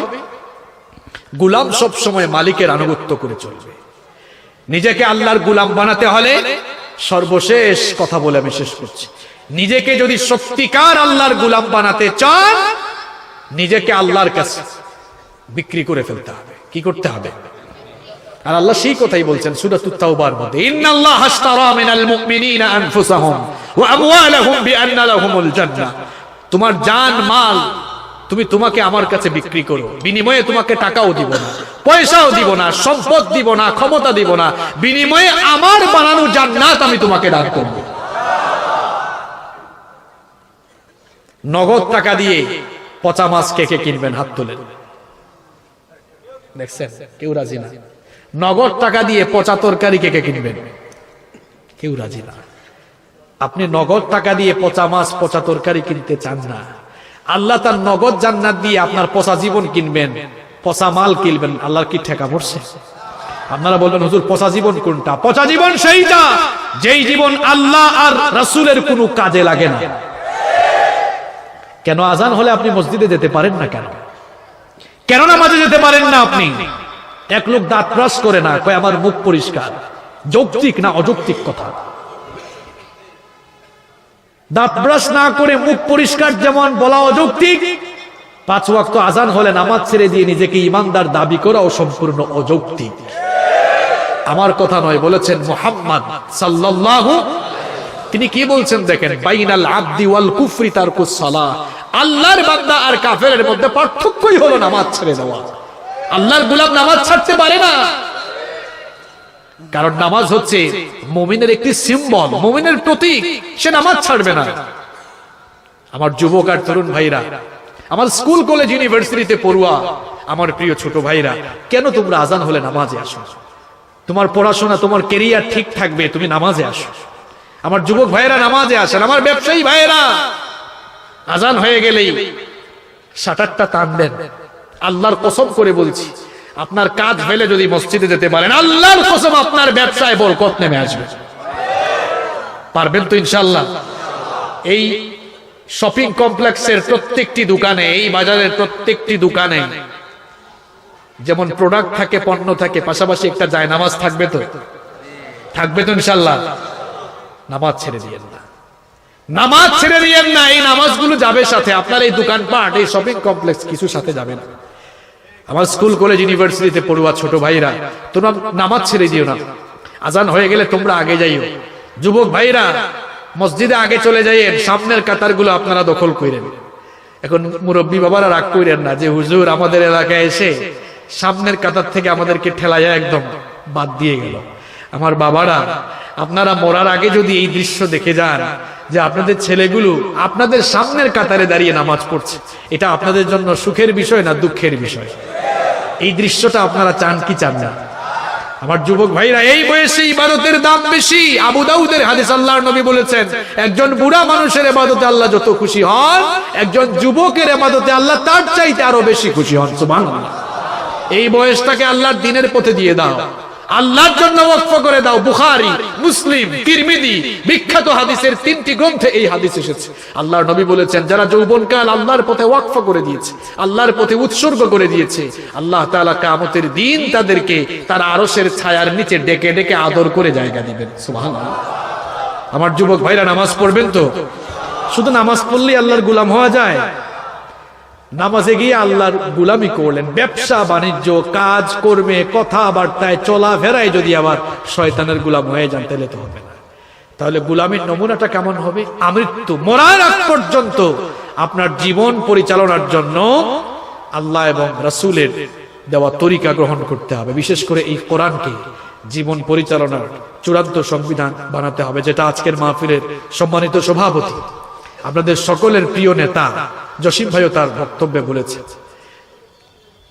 গোলাম সব সময় মালিকের আনুগত্য করে চলবে। নিজেকে আল্লাহর গোলাম বানাতে হলে, সর্বশেষ কথা বলে আমি শেষ করছি, নিজেকে যদি সত্যিকার আল্লাহর গোলাম বানাতে চান, নিজেকে আল্লাহর কাছে বিক্রি করে ফেলতে হবে। কি করতে হবে? আর আল্লাহ সেই কথাই বলছেন সূরাতুত তাওবার মধ্যে, ইন্নাল্লাহা আশতারা মিনাল মুমিনিনা আনফুসাহুম ওয়া আমওয়ালাহুম বিআন্না লাহুমুল জান্নাহ। তোমার জান মাল তোমাকে আমার কাছে বিক্রি করো, বিনিময়ে তোমাকে টাকাও দিব না, পয়সাও দিব না, সম্পদ দিব না, ক্ষমতা দিব না, বিনিময়ে আমার বানানো জান্নাত আমি তোমাকে দান করব। নগদ টাকা দিয়ে পচা মাছ কে কে কিনবেন? হাত তোলেন। দেখছেন কেউ রাজি না। নগদ টাকা দিয়ে পচা তরকারি কে কে কিনবেন? কেউ রাজি না। আপনি নগদ টাকা দিয়ে পচা মাছ পচা তরকারি কিনতে চান না। আল্লাহ তার নগদ জান্নাত দিয়ে আপনার পচা জীবন কিনবেন, পচা মাল কিনবেন। আল্লাহর কি ঠেকা পড়ছে? আপনারা বলবেন হুজুর পচা জীবন কোনটা? পচা জীবন সেইটা যেই জীবন আল্লাহ আর রাসূলের কোনো কাজে লাগে না। কেন আজান হলে আপনি মসজিদে যেতে পারেন না? কেন নামাজে যেতে পারেন না? আপনি এক লোক দাঁত ব্রাশ করে না, কয় আমার মুখ পরিষ্কার। যৌক্তিক না অযৌক্তিক কথা? দাঁত ব্রাশ না করে মুখ পরিষ্কার যেমন বলা অযৌক্তিক, 5 ওয়াক্ত আজান হলে নামাজ ছেড়ে দিয়ে নিজেকে ইমানদার দাবি করাও সম্পূর্ণ অযৌক্তিক। আমার কথা নয়, বলেছেন মুহাম্মদ সাল্লাল্লাহু। তিনি কি বলছেন দেখেন, বাইনাল আবদি ওয়াল কুফরি তারকুস সালাহ। আল্লাহর বান্দা আর কাফেরের মধ্যে পার্থক্যই হলো নামাজ ছেড়ে দেওয়া। আল্লাহর গোলাম নামাজ ছাড়তে পারে না, কারণ নামাজ হচ্ছে মুমিনের একটি সিম্বল, মুমিনের প্রতীক। সে নামাজ ছাড়বে না। আমার যুবক আর তরুণ ভাইরা, আমার স্কুল কলেজ ইউনিভার্সিটিতে পড়ুয়া আমার প্রিয় ছোট ভাইরা, কেন তোমরা আজান হলে নামাজে আসো? তোমার পড়াশোনা তোমার ক্যারিয়ার ঠিক থাকবে, তুমি নামাজে আসো। আমার যুবক ভাইরা নামাজে আসেন। আমার ব্যবসায়ী ভাইরা আজান হয়ে গেলেই শাটারটা টান দেন। আল্লাহর কসম করে বলছি, আপনার কাজ ফেলে যদি মসজিদে যেতে পারেন, আল্লাহর কসম আপনার ব্যবসায় বরকত নেমে আসবে। পারবেন তো ইনশাআল্লাহ? এই শপিং কমপ্লেক্সের প্রত্যেকটি দোকানে, এই বাজারের প্রত্যেকটি দোকানে যেমন প্রোডাক্ট থাকে, পণ্য থাকে, পাশাপাশি একটা জায়নামাজ থাকবে তো? থাকবে তো ইনশাআল্লাহ? নামাজ ছেড়ে দিয়েন না, নামাজ ছেড়ে দিয়েন না। এই নামাজগুলো যাবে সাথে। আপনার এই দোকানপাট, এই শপিং কমপ্লেক্স কিছু সাথে যাবে না। আমার স্কুল কলেজ ইউনিভার্সিটিতে পড়ুয়া ছোট ভাইরা, তোমরা নামাজ ছেড়ে দিও না। আজান হয়ে গেলে তোমরা আগে যাইও। যুবক ভাইরা মসজিদে আগে চলে যাইয়েন, সামনের কাতারগুলো আপনারা দখল করেন। এখন মুরব্বী বাবারা রাগ করেন না যে হুজুর আমাদের এলাকায় এসে সামনের কাতার থেকে আমাদেরকে ঠেলায় একদম বাদ দিয়ে গেল। আমার বাবারা, আপনারা মরার আগে যদি এই দৃশ্য দেখে যান যে আপনাদের ছেলেগুলো আপনাদের সামনের কাতারে দাঁড়িয়ে নামাজ পড়ছে, এটা আপনাদের জন্য সুখের বিষয় না দুঃখের বিষয়? এই দৃশ্যটা আপনারা চান কি চান না? আমার যুবক ভাইরা, এই বয়সে ইবাদতের দাম বেশি। আবু দাউদের হাদিস, আল্লাহর নবী বলেছেন, একজন বুড়া মানুষের ইবাদতে আল্লাহ যত খুশি হন, একজন যুবকের ইবাদতে আল্লাহ তার চাইতে আরো বেশি খুশি হন। সুবহানাল্লাহ। এই বয়সটাকে আল্লাহর দ্বীনের পথে দিয়ে দাও, আল্লাহর জন্য ওয়াকফ করে দাও। বুখারী, মুসলিম, তিরমিজি বিখ্যাত হাদিসের 3টি গ্রন্থে এই হাদিস এসেছে। আল্লাহর নবী বলেছেন, যারা যৌবনকাল আল্লাহর পথে ওয়াকফ করে দিয়েছে, আল্লাহর পথে উৎসর্গ করে দিয়েছে, আল্লাহ তাআলা কিয়ামতের দিন তাদেরকে তার আরশের ছায়ার নিচে ডেকে ডেকে আদর করে জায়গা দিবেন। সুবহানাল্লাহ। আমার যুবক ভাইরা নামাজ পড়বেন তো? শুধু নামাজ পড়লেই আল্লাহর গোলাম হওয়া যায়? নামাজে গিয়ে আল্লাহর গোলামি করলেন। ব্যবসা বাণিজ্য, কাজ কর্মে, কথাবার্তায়, চলাফেরায় যদি আবার শয়তানের গোলাম হয়ে যান, তাহলে তো হবে না। তাহলে গোলামির নমুনাটা কেমন হবে? আমৃত্যু, মরার আগ পর্যন্ত আপনার জীবন পরিচালনার জন্য আল্লাহ এবং রাসূলের দেওয়া তরিকা গ্রহণ করতে হবে। বিশেষ করে এই কোরআনকে জীবন পরিচালনার চূড়ান্ত সংবিধান বানাতে হবে, যেটা আজকের মাহফিলের সম্মানিত সভাপতি, আপনাদের সকলের প্রিয় নেতা জসিম ভাইও তার বক্তব্যে বলেছে।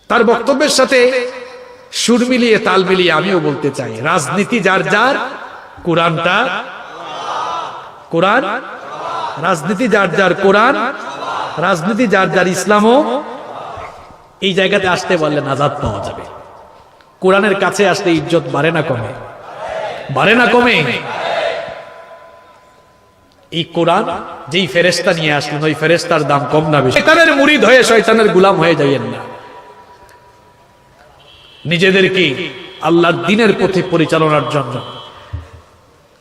তার বক্তব্যের সাথে সুর মিলিয়ে তাল মিলিয়ে আমিও বলতে চাই, রাজনীতি যার যার, কোরআনটা কোরআন, রাজনীতি যার যার কোরআন, রাজনীতি যার যার ইসলামও। এই জায়গাতে আসতে পারলে নাজাত পাওয়া যাবে। কোরআনের কাছে আসলে ইজ্জত বাড়ে না কমে? বাড়ে না কমে? এই কোরআন যেই ফেরেশতা নিয়ে আসলেন, ওই ফেরেশতার দাম কম না বেশি? শয়তানের মুরিদ হয়ে শয়তানের গোলাম হয়ে যাইয়েন না। নিজেদেরকে আল্লাহর দ্বীনের পথে পরিচালনার জন্য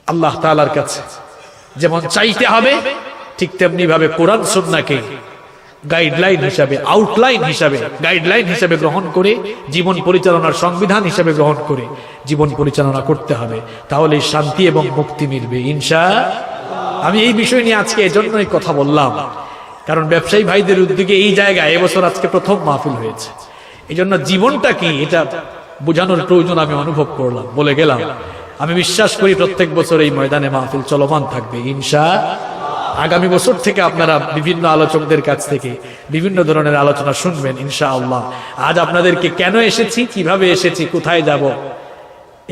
আল্লাহ তাআলার কাছে যেমন চাইতে হবে, ঠিক তেমনি ভাবে কোরআন সুন্নাহকে গাইডলাইন হিসাবে, আউটলাইন হিসাবে, গাইডলাইন হিসাবে গ্রহণ করে, জীবন পরিচালনার সংবিধান হিসাবে গ্রহণ করে জীবন পরিচালনা করতে হবে, তাহলে শান্তি এবং মুক্তি মিলবে ইনশাআল্লাহ। আমি এই বিষয় নিয়ে আজকে এজন্যই কথা বললাম, কারণ ব্যবসায়ী ভাইদের উদ্যোগে এই জায়গায় এবছর আজকে প্রথম মাহফিল হয়েছে। এই জন্য জীবনটা কি এটা বোঝানোর প্রয়োজন আমি অনুভব করলাম, বলে গেলাম। আমি বিশ্বাস করি প্রত্যেক বছর এই ময়দানে মাহফিল চলমান থাকবে ইনশাআল্লাহ। আগামী বছর থেকে আপনারা বিভিন্ন আলোচকদের কাছ থেকে বিভিন্ন ধরনের আলোচনা শুনবেন ইনশাআল্লাহ। আজ আপনাদেরকে কেন এসেছি, কিভাবে এসেছি, কোথায় যাব,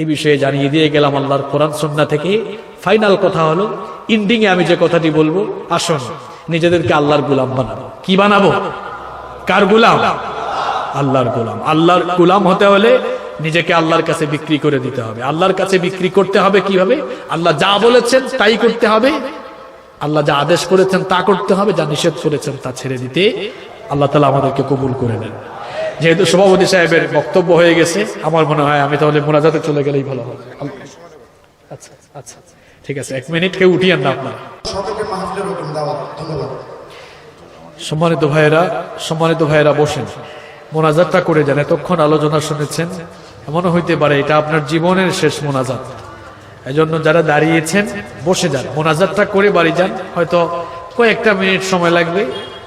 এই বিষয়ে জানিয়ে দিয়ে গেলাম আল্লাহর কোরআন সুন্নাহ থেকে। ফাইনাল কথা হলো, ইন্ডিং এ আমি যে কথাটি বলবো, আসুন নিজেদেরকে আল্লাহর গোলাম বানাবো। কি বানাবো? কার গোলাম? আল্লাহর গোলাম। আল্লাহর গোলাম হতে হলে নিজেকে আল্লাহর কাছে বিক্রি করে দিতে হবে। আল্লাহর কাছে বিক্রি করতে হবে কিভাবে? আল্লাহ যা বলেছেন তাই করতে হবে, আল্লাহ যা আদেশ করেছেন তা করতে হবে, যা নিষেধ করেছেন তা ছেড়ে দিতে। আল্লাহ তাআলা আমাদেরকে কবুল করে নেন। যেহেতু সভাপতি সাহেবের বক্তব্য হয়ে গেছে, আমার মনে হয় আমি তাহলে মোনাজাতে চলে গেলেই ভালো হবে। আচ্ছা আচ্ছা ঠিক আছে, 1 মিনিট কেউ উঠিয়েন না আপনারা। সম্মানিত ভাইয়েরা বসেন, মোনাজাতটা করে যান। এতক্ষণ আলোচনা শুনেছেন, এমনও হইতে পারে এটা আপনার জীবনের শেষ মোনাজাত। এজন্য যারা দাঁড়িয়েছেন বসে যান, মোনাজাতটা করে বাড়ি যান। হয়তো কয়েকটা মিনিট সময় লাগবে,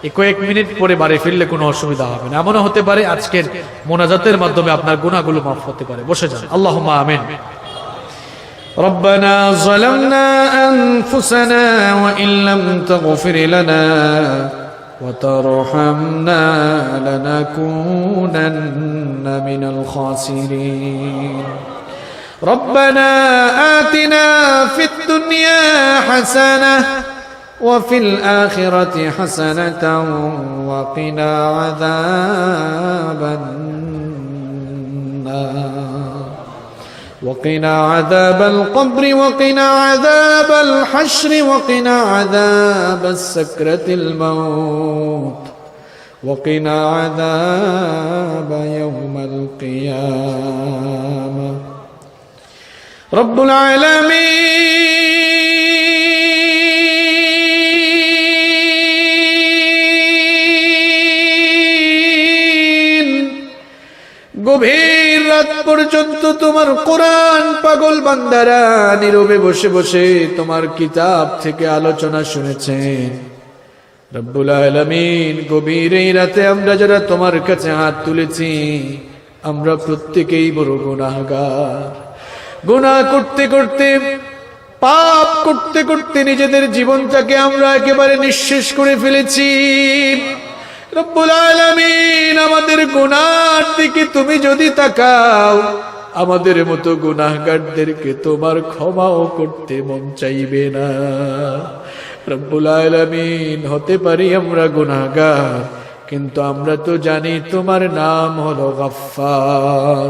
এই কয়েক মিনিট পরে বাড়ি ফিরলে কোনো অসুবিধা হবে না। এমনও হতে পারে আজকের মোনাজাতের মাধ্যমে আপনার গুনাহগুলো মাফ হতে পারে। বসে যান। আল্লাহুম্মা আমিন। ربنا ظلمنا أنفسنا وإن لم تغفر لنا وترحمنا لنكونن من الخاسرين ربنا آتنا في الدنيا حسنة وفي الآخرة حسنة وقنا عذاب النار وقنا عذاب القبر وقنا عذاب الحشر وقنا عذاب السكرة الموت وقنا عذاب يوم القيامة رب العالمين গভীর রাত পর্যন্ত তোমার কোরআন পাগল বান্দারা নীরবে বসে বসে তোমার কিতাব থেকে আলোচনা শুনেছেন। রব্বুল আলামিন, গভীর এই রাতে আমরা যারা তোমার কাছে হাত তুলেছি, আমরা প্রত্যেকেই বড় গুনাহগার। গুনাহ করতে করতে, পাপ করতে করতে নিজেদের জীবনটাকে আমরা একেবারে নিঃশেষ করে ফেলেছি। রব্বুল আলামিন, আমাদের গুনার দিকে তুমি যদি তাকাও, আমাদের মতো গুনাহগারদেরকে তোমার ক্ষমাও করতে মন চাইবে না। রব্বুল আলামিন, হতে পারি আমরা গুনাহগার, কিন্তু আমরা তো জানি তোমার নাম হলো গফফার।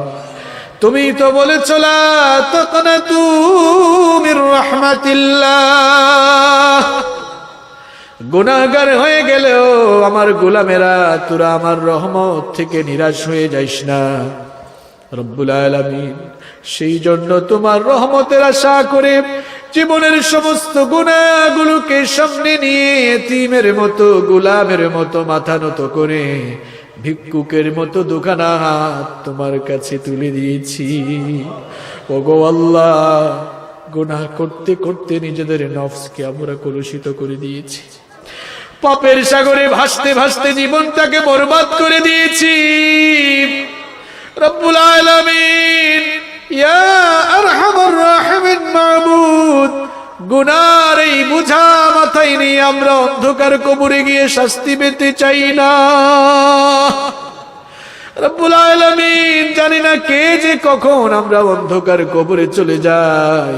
তুমি তো বলেছো লা তাকনাতু মির রাহমাতিল্লাহ। গুনাহগার হয়ে গেলেও আমার গোলামেরা, তোরা আমার রহমত থেকে নিরাশ হয়ে যাইস না। রব্বুল আলামিন, সেই জন্য তোমার রহমতের আশা করে জীবনের সমস্ত গুনাহগুলোকে সামনে নিয়ে এতিমের মতো, গোলামের মতো মাথা নত করে, ভিক্ষুকের মতো দুখানা হাত তোমার কাছে তুলে দিয়েছি। ওগো আল্লাহ, গুনাহ করতে করতে নিজেদের নফসকে আমরা কলুষিত করে দিয়েছি। পাপের সাগরে ভাসতে ভাসতে জীবনটাকে বরবাদ করে দিয়েছি। রব্বুল আলামিন, ইয়া আরহামার রাহিমিন মাবুদ, গুনার এই বোঝা মাথায় নিয়ে আমরা অন্ধকার কবরে গিয়ে শাস্তি পেতে চাই না। রব্বুল আলামিন, জানি না কে যে কখন আমরা অন্ধকার কবরে চলে যাই,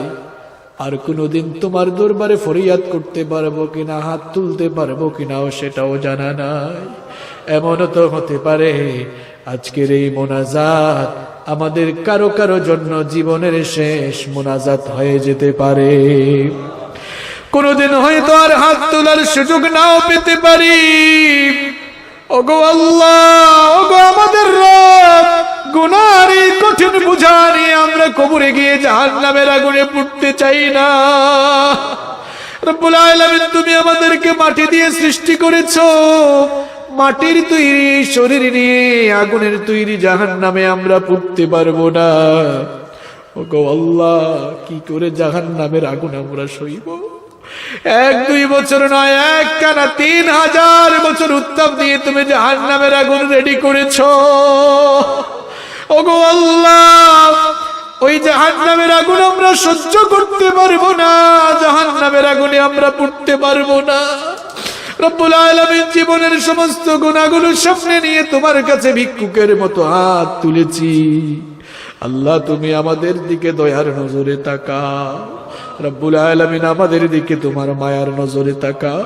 আর কোনদিন তোমার দরবারে ফরিয়াদ করতে পারবো কিনা, হাত তুলতে পারবো কিনাও সেটাও জানা নাই। এমনও তো হতে পারে আজকের এই মোনাজাত আমাদের কারো কারো জন্য জীবনের শেষ মোনাজাত হয়ে যেতে পারে। কোনদিন হয়তো আর হাত তোলার সুযোগ নাও পেতে পারি। ওগো আল্লাহ, ওগো আমাদের রব, গুনার এই কঠিন বোঝা নিয়ে আমরা কবরে গিয়ে জাহান্নামের আগুনে পুড়তে চাই না। রব্বুল আলামিন, তুমি আমাদেরকে মাটি দিয়ে সৃষ্টি করেছো, মাটির তৈরি শরীর নিয়ে আগুনের তৈরি জাহান্নামে আমরা পুড়তে পারবো না। ওগো আল্লাহ, কি করে জাহান্নামের আগুন আমরা সইব? 1-2 বছর নয়, একটানা 3000 বছর উত্তাপ দিয়ে তুমি জাহান্নামের আগুন রেডি করেছো। ওগো আল্লাহ, ওই জাহান্নামের আগুন আমরা সহ্য করতে পারবো না, জাহান্নামের আগুনে আমরা পুড়তে পারবো না। রব্বুল আলামিন জীবনের সমস্ত গুনাহগুলো সামনে নিয়ে তোমার কাছে ভিক্ষুকের মতো হাত তুলেছি। আল্লাহ, তুমি আমাদের দিকে দয়ার নজরে তাকাও। রব্বুল আলামিন আমাদের দিকে তোমার মায়ার নজরে তাকাও।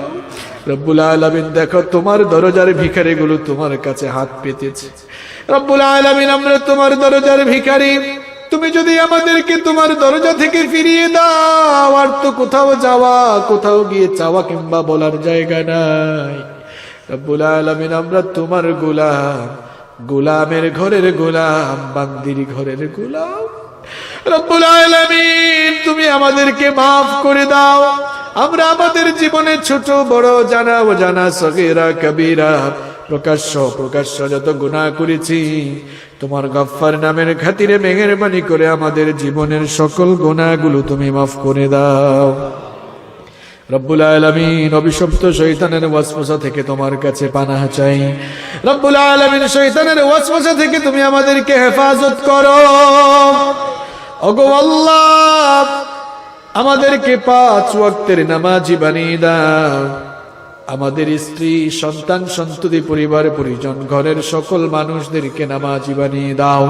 রব্বুল আলামিন দেখো, তোমার দরজার ভিখারিগুলো তোমার কাছে হাত পেতেছে। রব্বুল আলামিন, আমরা তোমার দরজার ভিখারি। তুমি যদি আমাদেরকে তোমার দরজা থেকে ফিরিয়ে দাও, আর তো কোথাও যাওয়া, কোথাও গিয়ে চাওয়া কিংবা বলার জায়গা নাই। রব্বুল আলামিন, আমরা তোমার গোলাম, গোলামের ঘরের গোলাম, বান্দির ঘরের গোলাম। রব্বুল আলামিন, তুমি আমাদেরকে মাফ করে দাও। আমরা আমাদের জীবনে ছোট বড়, জানা অজানা, সগীরা কবীরা, প্রকাশ্য প্রকাশ্য যত গুনাহ করেছি, তোমার গফফার নামের খাতিরে মেহেরবানি করে আমাদের জীবনের সকল গুনাহগুলো তুমি মাফ করে দাও। রব্বুল আলামিন, অভিশপ্ত শয়তানের ওয়াসওয়াসা থেকে তোমার কাছে পানাহ চাই। রব্বুল আলামিন, শয়তানের ওয়াসওয়াসা থেকে তুমি আমাদেরকে হেফাজত করো। ওগো আল্লাহ, আমাদেরকে 5 ওয়াক্তের নামাজি বানিয়ে দাও। আমাদের স্ত্রী, সন্তান, সন্ততি, পরিবার পরিজন, ঘরের সকল মানুষদেরকে নামাজি বানিয়ে দাও।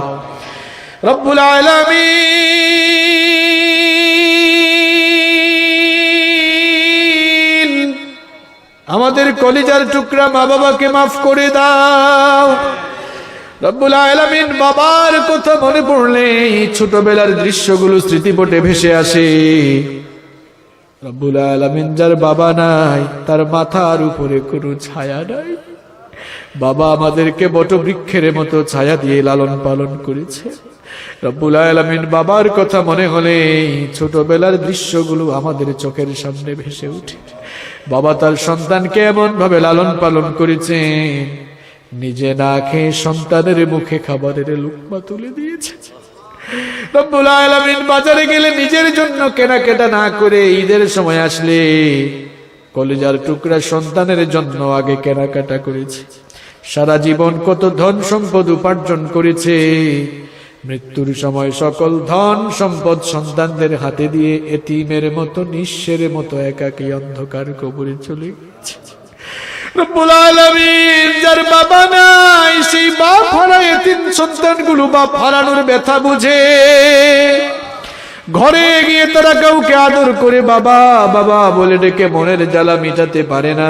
রব্বুল আলামিন, আমাদের কলিজার টুকরা মা বাবাকে মাফ করে দাও। রব্বুল আলামিন, বাবার কথা মনে পড়লে ছোটবেলার দৃশ্যগুলো স্মৃতিপটে ভেসে আসে। রব্বুল আলামিন, যার বাবা নাই তার মাথার উপরে কোনো ছায়া নাই। বাবা আমাদেরকে বটবৃক্ষের মতো ছায়া দিয়ে লালন পালন করেছে। রব্বুল আলামিন, বাবার কথা মনে হলে ছোটবেলার দৃশ্যগুলো আমাদের চোখের সামনে ভেসে ওঠে। বাবা তার সন্তানকে এমন ভাবে লালন পালন করেছেন, নিজে না খেয়ে সন্তানের মুখে খাবারের লুকমা তুলে দিয়েছে। রব্বুল আলামিন, বাজারে গেলে নিজের জন্য কেনাকাটা না করে ঈদের সময় আসলে কলিজার টুকরা সন্তানের জন্য আগে কেনাকাটা করেছে। সারা জীবন কত ধন সম্পদ উপার্জন করেছে, মৃত্যুর সময় সকল ধন সম্পদ সন্তানদের হাতে দিয়ে এতিমের মতো, নিঃস্বের মতো একাকী অন্ধকার কবরে চলে গেছে। রব্বুল আলামিন, যার বাবা নাই সেই বাপ হারা এতিম সন্তানগুলো বাপ হারানোর ব্যথা বুঝে। ঘরে গিয়ে তারা কাউকে আদর করে বাবা বাবা বলে ডেকে মনের জ্বালা মিটাতে পারে না।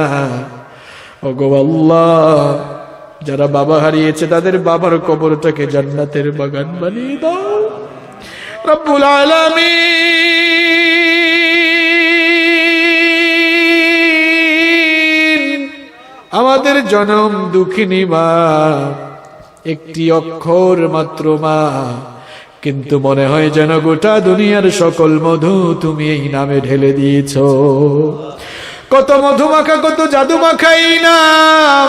ওগো আল্লাহ, যারা বাবা হারিয়েছে তাদের বাবার কবরটাকে জান্নাতের বাগান বানিয়ে দাও। রব্বুল আলামিন, আমাদের জনম দুঃখিনী মা, একটি অক্ষর মাত্র মা, কিন্তু মনে হয় যেন গোটা দুনিয়ার সকল মধু তুমি এই নামে ঢেলে দিয়েছ। কত মধু মাখা, কত জাদু মাখা এই নাম।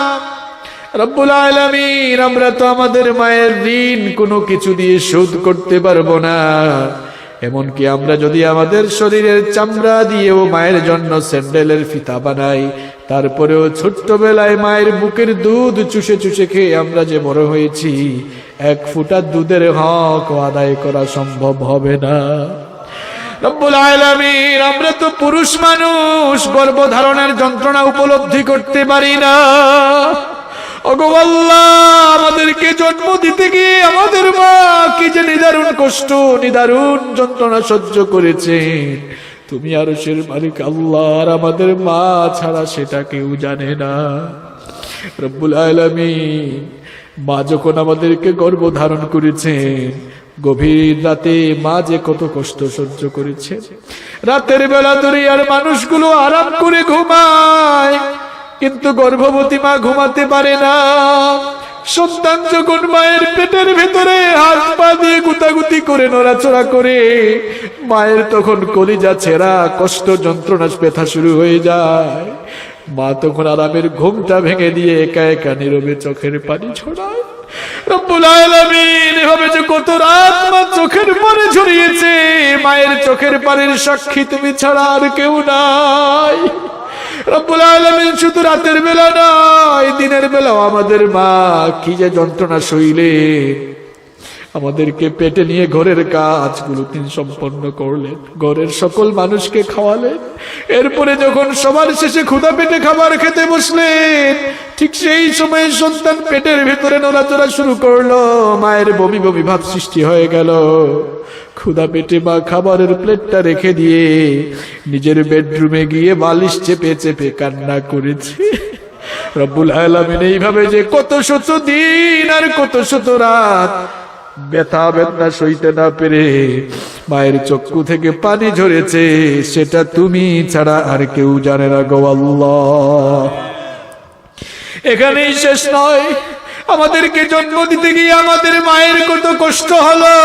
রব্বুল আলামিন, আমরা তো আমাদের মায়ের ঋণ কোনো কিছু দিয়ে শোধ করতে পারবো না। এমনকি আমরা যদি আমাদের শরীরের চামড়া দিয়েও মায়ের জন্য স্যান্ডেলের ফিতা বানাই, তারপরেও ছোট্টবেলায় মায়ের বুকের দুধ চুষে চুষে খেয়ে আমরা যে বড় হয়েছি, 1 ফোঁটা দুধের হক আদায় করা সম্ভব হবে না। রব্বুল আলামিন, আমরা তো পুরুষ মানুষ, গর্ভধারণের যন্ত্রণা উপলব্ধি করতে পারি না। ওগো আল্লাহ, আমাদেরকে জন্ম দিতে গিয়ে আমাদের মা কি যে নিদারুণ কষ্ট, নিদারুণ যন্ত্রণা সহ্য করেছেন, তুমি আরশের মালিক আল্লাহ। আর আমাদের মা ছাড়া সেটা কেউ জানে না। রব্বুল আলামিন, মা যখন আমাদেরকে গর্ভধারণ করেছেন, গভীর রাতে মা যে কত কষ্ট সহ্য করেছে। রাতের বেলা দুনিয়ার মানুষগুলো আরাম করে ঘুমায়, কিন্তু গর্ভবতী মা ঘুমাতে পারে না। সন্তান যখন মায়ের পেটের ভেতরে হাত পা দিয়ে গুতাগুতি করে নড়াচড়া করে, মায়ের তখন কলিজা ছেঁড়া, কষ্ট যন্ত্রণা ব্যথা শুরু হয়ে যায়। মা তখন আরামের ঘুমটা ভেঙে দিয়ে একা একা নীরবে চোখের পানি ছড়ায়। রব্বুল আলামিন, এভাবে যে কত রাত মা চোখের পানি ঝরিয়েছে, মায়ের চোখের পানির সাক্ষী তুমি ছাড়া আর কেউ নাই। রব্বুল আলামিন, শুধু রাতের বেলা নয়, দিনের বেলাও আমাদের মা কি যে যন্ত্রণা সইলে আমাদেরকে পেটে নিয়ে ঘরের কাজগুলো তিনি সম্পন্ন করলেন, ঘরের সকল মানুষকে খাওয়ালেন। এরপরে যখন সবার শেষে ক্ষুধা পেটে খাবার খেতে বসলেন, ঠিক সেই সময় সন্তান পেটের ভেতরে নড়াচড়া শুরু করলো, মায়ের বমি বমি ভাব সৃষ্টি হয়ে গেল। ক্ষুধা পেটে মা খাবারের প্লেটটা রেখে দিয়ে নিজের বেডরুমে গিয়ে বালিশ চেপে চেপে কান্না করেছে। রব্বুল আলামিন, এইভাবে যে কত শত দিন আর কত শত রাত ব্যথা বেদনা সইতে না পেরে মায়ের চক্ষু থেকে পানি ঝরেছে, সেটা তুমি ছাড়া আর কেউ জানে না গো আল্লাহ। এখানেই শেষ নয়, আমাদেরকে জন্ম দিতে গিয়ে আমাদের মায়ের কত কষ্ট হলো।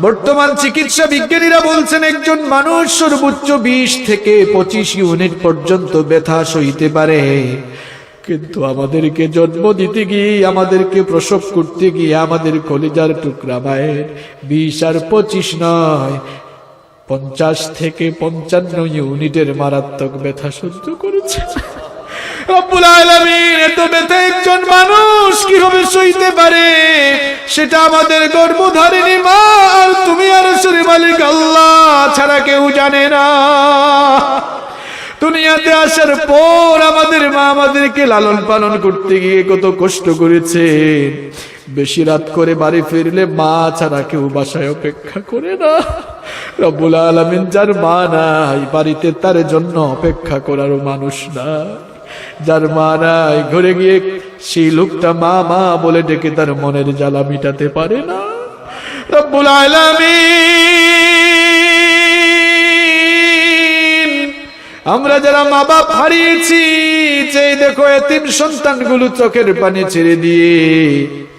বর্তমান চিকিৎসা বিজ্ঞানীরা বলছেন একজন মানুষ সর্বোচ্চ 20 থেকে 25 ইউনিট পর্যন্ত ব্যথা সইতে পারে, কিন্তু আমাদেরকে জন্ম দিতে গিয়ে, আমাদেরকে প্রসব করতে গিয়ে আমাদের কলিজার টুকরা মায়ের 20 আর 25 নয়, 50 থেকে 55 ইউনিটের মারাত্মক ব্যথা সহ্য করেছে। রব্বুল আলামিন, এত ব্যথা একজন মানুষ কিভাবে সইতে পারে সেটা আমাদের গর্ভধারিণী মা আর তুমি আরশের মালিক আল্লাহ ছাড়া কেউ জানে না। দুনিয়াতে আসার পর আমাদের মা আমাদেরকে লালন পালন করতে গিয়ে কত কষ্ট করেছে। বেশি রাত করে বাড়ি ফিরলে মা ছাড়া কেউ বাসায় অপেক্ষা করে না। রব্বুল আলামিন, যার মা নাই বাড়িতে তার জন্য অপেক্ষা করারও মানুষ না। যার মা নাই ঘরে গিয়ে সেই লোকটা মা মা বলে ডেকে তার মনের জ্বালা মিটাতে পারে না। রব্বুল আলামিন, আমরা যারা মা বাপ হারিয়েছি, যে দেখো এতিম সন্তানগুলো চোখের পানি ছেড়ে দিয়ে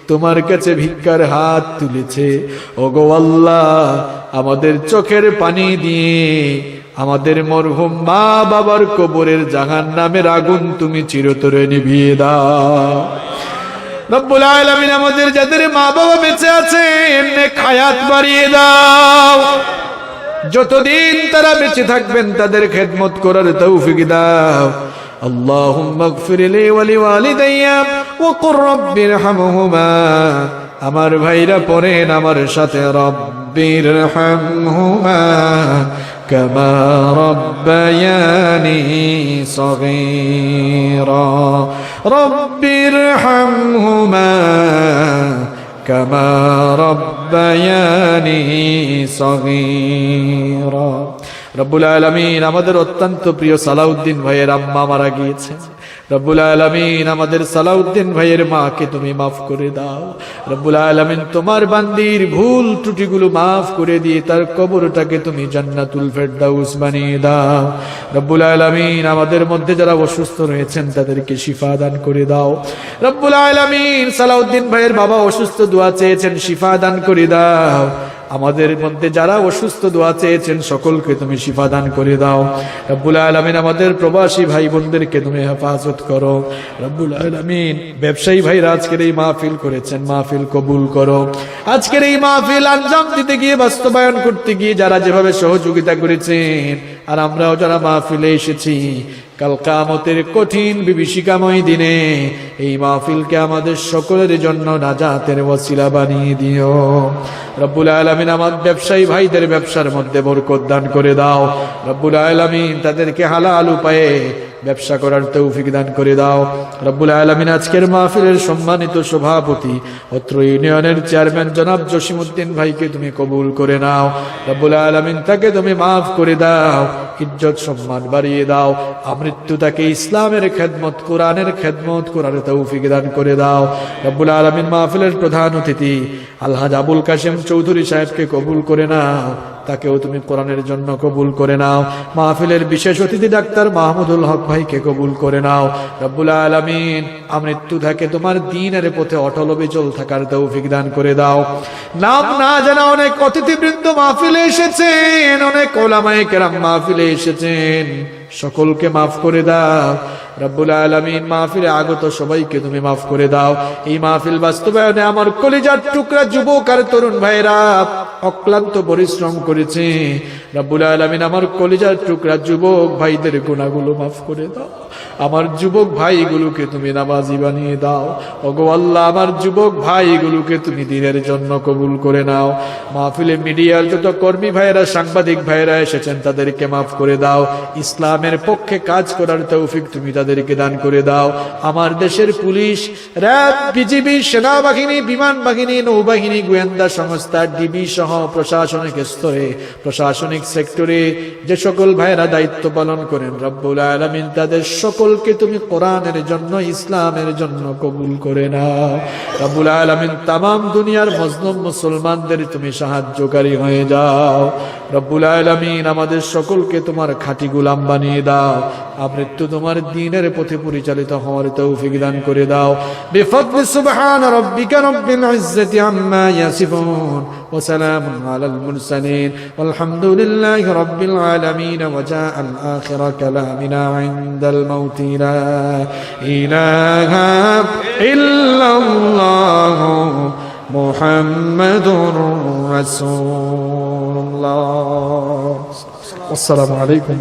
তোমার কাছে ভিক্ষার হাত তুলেছে, ওগো আল্লাহ, আমাদের চোখের পানি দিয়ে আমাদের মরহুম মা বাবার কবরের জাহান্নামের আগুন তুমি চিরতরে নিভিয়ে দাও। রব্বুল আলামিন, আমাদের যাদের মা বাবা বেঁচে আছেন নেক হায়াত বাড়িয়ে দাও। যতদিন তারা বেঁচে থাকবেন তাদের খেদমত করার তৌফিক দাও। আল্লাহুম্মা গফির লি ওয়া লিওয়ালিদাইয়া ওয়া কুর রাব্বিরহামহুমা। আমার ভাইরা পড়েন আমার সাথে, রাব্বিরহামহুমা কামা রাব্বায়ানি সগীরা। রাব্বিরহামহুমা কামা রাব্বায়ানি সগীরা। রব্বুল আলামিন, আমাদের অত্যন্ত প্রিয় সালাউদ্দিন ভাইয়ের আম্মা মারা গিয়েছে। রব্বুল আলামিন, আমাদের সালাউদ্দিন ভাইয়ের মাকে তুমি মাফ করে দাও। রব্বুল আলামিন, তোমার বান্দির ভুল ত্রুটিগুলো মাফ করে দিয়ে তার কবরটাকে তুমি জান্নাতুল ফেরদাউস বানিয়ে দাও। রব্বুল আলামিন, আমাদের মধ্যে যারা অসুস্থ রয়েছেন তাদেরকে শিফা দান করে দাও। রব্বুল আলামিন, সালাউদ্দিন ভাইয়ের বাবা অসুস্থ, দোয়া চেয়েছেন, শিফা দান করে দাও। আমাদের মধ্যে যারা অসুস্থ দোয়া চেয়েছেন সকলকে তুমি শিফা দান করে দাও। রব্বুল আলামিন, আমাদের প্রবাসী ভাই বোনদেরকে তুমি হেফাজত করো। রব্বুল আলামিন, ব্যবসায়ী ভাইরা আজকের এই মাহফিল করেছেন, মাহফিল কবুল করো। আজকের এই মাহফিল আঞ্জাম দিতে গিয়ে, বাস্তবায়ন করতে গিয়ে যারা যেভাবে সহযোগিতা করেছেন, আর আমরাও যারা মাহফিলে এসেছি, কাল কিয়ামতের কঠিন বিভীষিকাময় দিনে এই মাহফিলকে আমাদের সকলের জন্য নাজাতের ওসিলা বানিয়ে দিও। রব্বুল আলামিন, আমার ব্যবসায়ী ভাইদের ব্যবসার মধ্যে বরকত দান করে দাও। রব্বুল আলামিন, তাদেরকে হালাল উপায়ে ব্যবসা করার তৌফিক দান করে দাও। রব্বুল আলামিন, আজকের মাহফিলের সম্মানিত সভাপতি অত্র ইউনিয়নের চেয়ারম্যান জনাব জসিমউদ্দিন ভাইকে তুমি কবুল করে নাও। রব্বুল আলামিন, তাকে তুমি মাফ করে দাও, ইজ্জত সম্মান বাড়িয়ে দাও। আমৃত্যু তাকে ইসলামের খেদমত, কোরআনের খেদমত করার তৌফিক দান করে দাও। রব্বুল আলামিন, মাহফিলের প্রধান অতিথি আলহাজ আবুল কাশেম চৌধুরী সাহেবকে কবুল করে নাও, তাকেও তুমি কোরআনের জন্য কবুল করে নাও। মাহফিলের বিশেষ অতিথি ডাক্তার মাহমুদুল হক ভাইকে কবুল করে নাও। রব্বুল আলামিন, আমৃত্যু থাকে তোমার দ্বীনের পথে অটল অবিচল থাকার তৌফিক দান করে দাও। নাম না জানা অনেক অতিথিবৃন্দ মাহফিলে এসেছেন, অনেক ওলামায়ে কেরাম মাহফিলে এসেছেন, সকলকে মাফ করে দাও রব্বুল আলামিন। মাহফিলে আগত সবাইকে তুমি মাফ করে দাও। এই মাহফিল বাস্তবায়নে আমার কলিজার টুকরা যুবক আর তরুণ ভাইরা অক্লান্ত পরিশ্রম করেছে রব্বুল আলামিন। আমার কলিজার টুকরা যুবক ভাইদের গুনাহগুলো মাফ করে দাও। আমার যুবক ভাইগুলোকে তুমি নামাজি বানিয়ে দাও। ওগো আল্লাহ, আমার যুবক ভাইগুলোকে তুমি দ্বীনের জন্য কবুল করে নাও। মাহফিলে মিডিয়ার যত কর্মী ভাইরা, সাংবাদিক ভাইরা এসেছেন তাদেরকে মাফ করে দাও। ইসলামের পক্ষে কাজ করার তৌফিক তুমি তাদেরকে দান করে দাও। আমার দেশের পুলিশ, র্যাব, বিজিবি, সেনাবাহিনী, বিমান বাহিনী, নৌবাহিনী, গোয়েন্দা সংস্থা, ডিবি সহ প্রশাসনিক স্তরে, প্রশাসনিক সেক্টরে যে সকল ভাইরা দায়িত্ব পালন করেন রব্বুল আলামিন তাদের সকলকে তুমি কোরআনের জন্য, ইসলামের জন্য কবুল করে নাও রব্বুল আলামিন। তামাম দুনিয়ার মজলুম মুসলমানদের তুমি সাহায্যকারী হয়ে যাও রব্বুল আলামিন। আমাদের সকলকে তোমার খাঁটি গোলাম বানিয়ে দাও। আমৃত্যু তোমার দ্বীনের পথে পরিচালিত হওয়ার তৌফিক দান করে দাও। বিফদলি সুবহান রাব্বিকা রাব্বিল ইজ্জাতি আম্মা ইয়াসিফুন ওয়া সালামুন আলাল মুরসালিন ওয়ালহামদুলিল্লাহি রাব্বিল আলামিন। ওয়া জাআল আখিরা কালামিনা ইনদাল মাউতি লা ইলাহা ইল্লাল্লাহ মুহাম্মাদুর রাসূলুল্লাহ। আসসালামু আলাইকুম।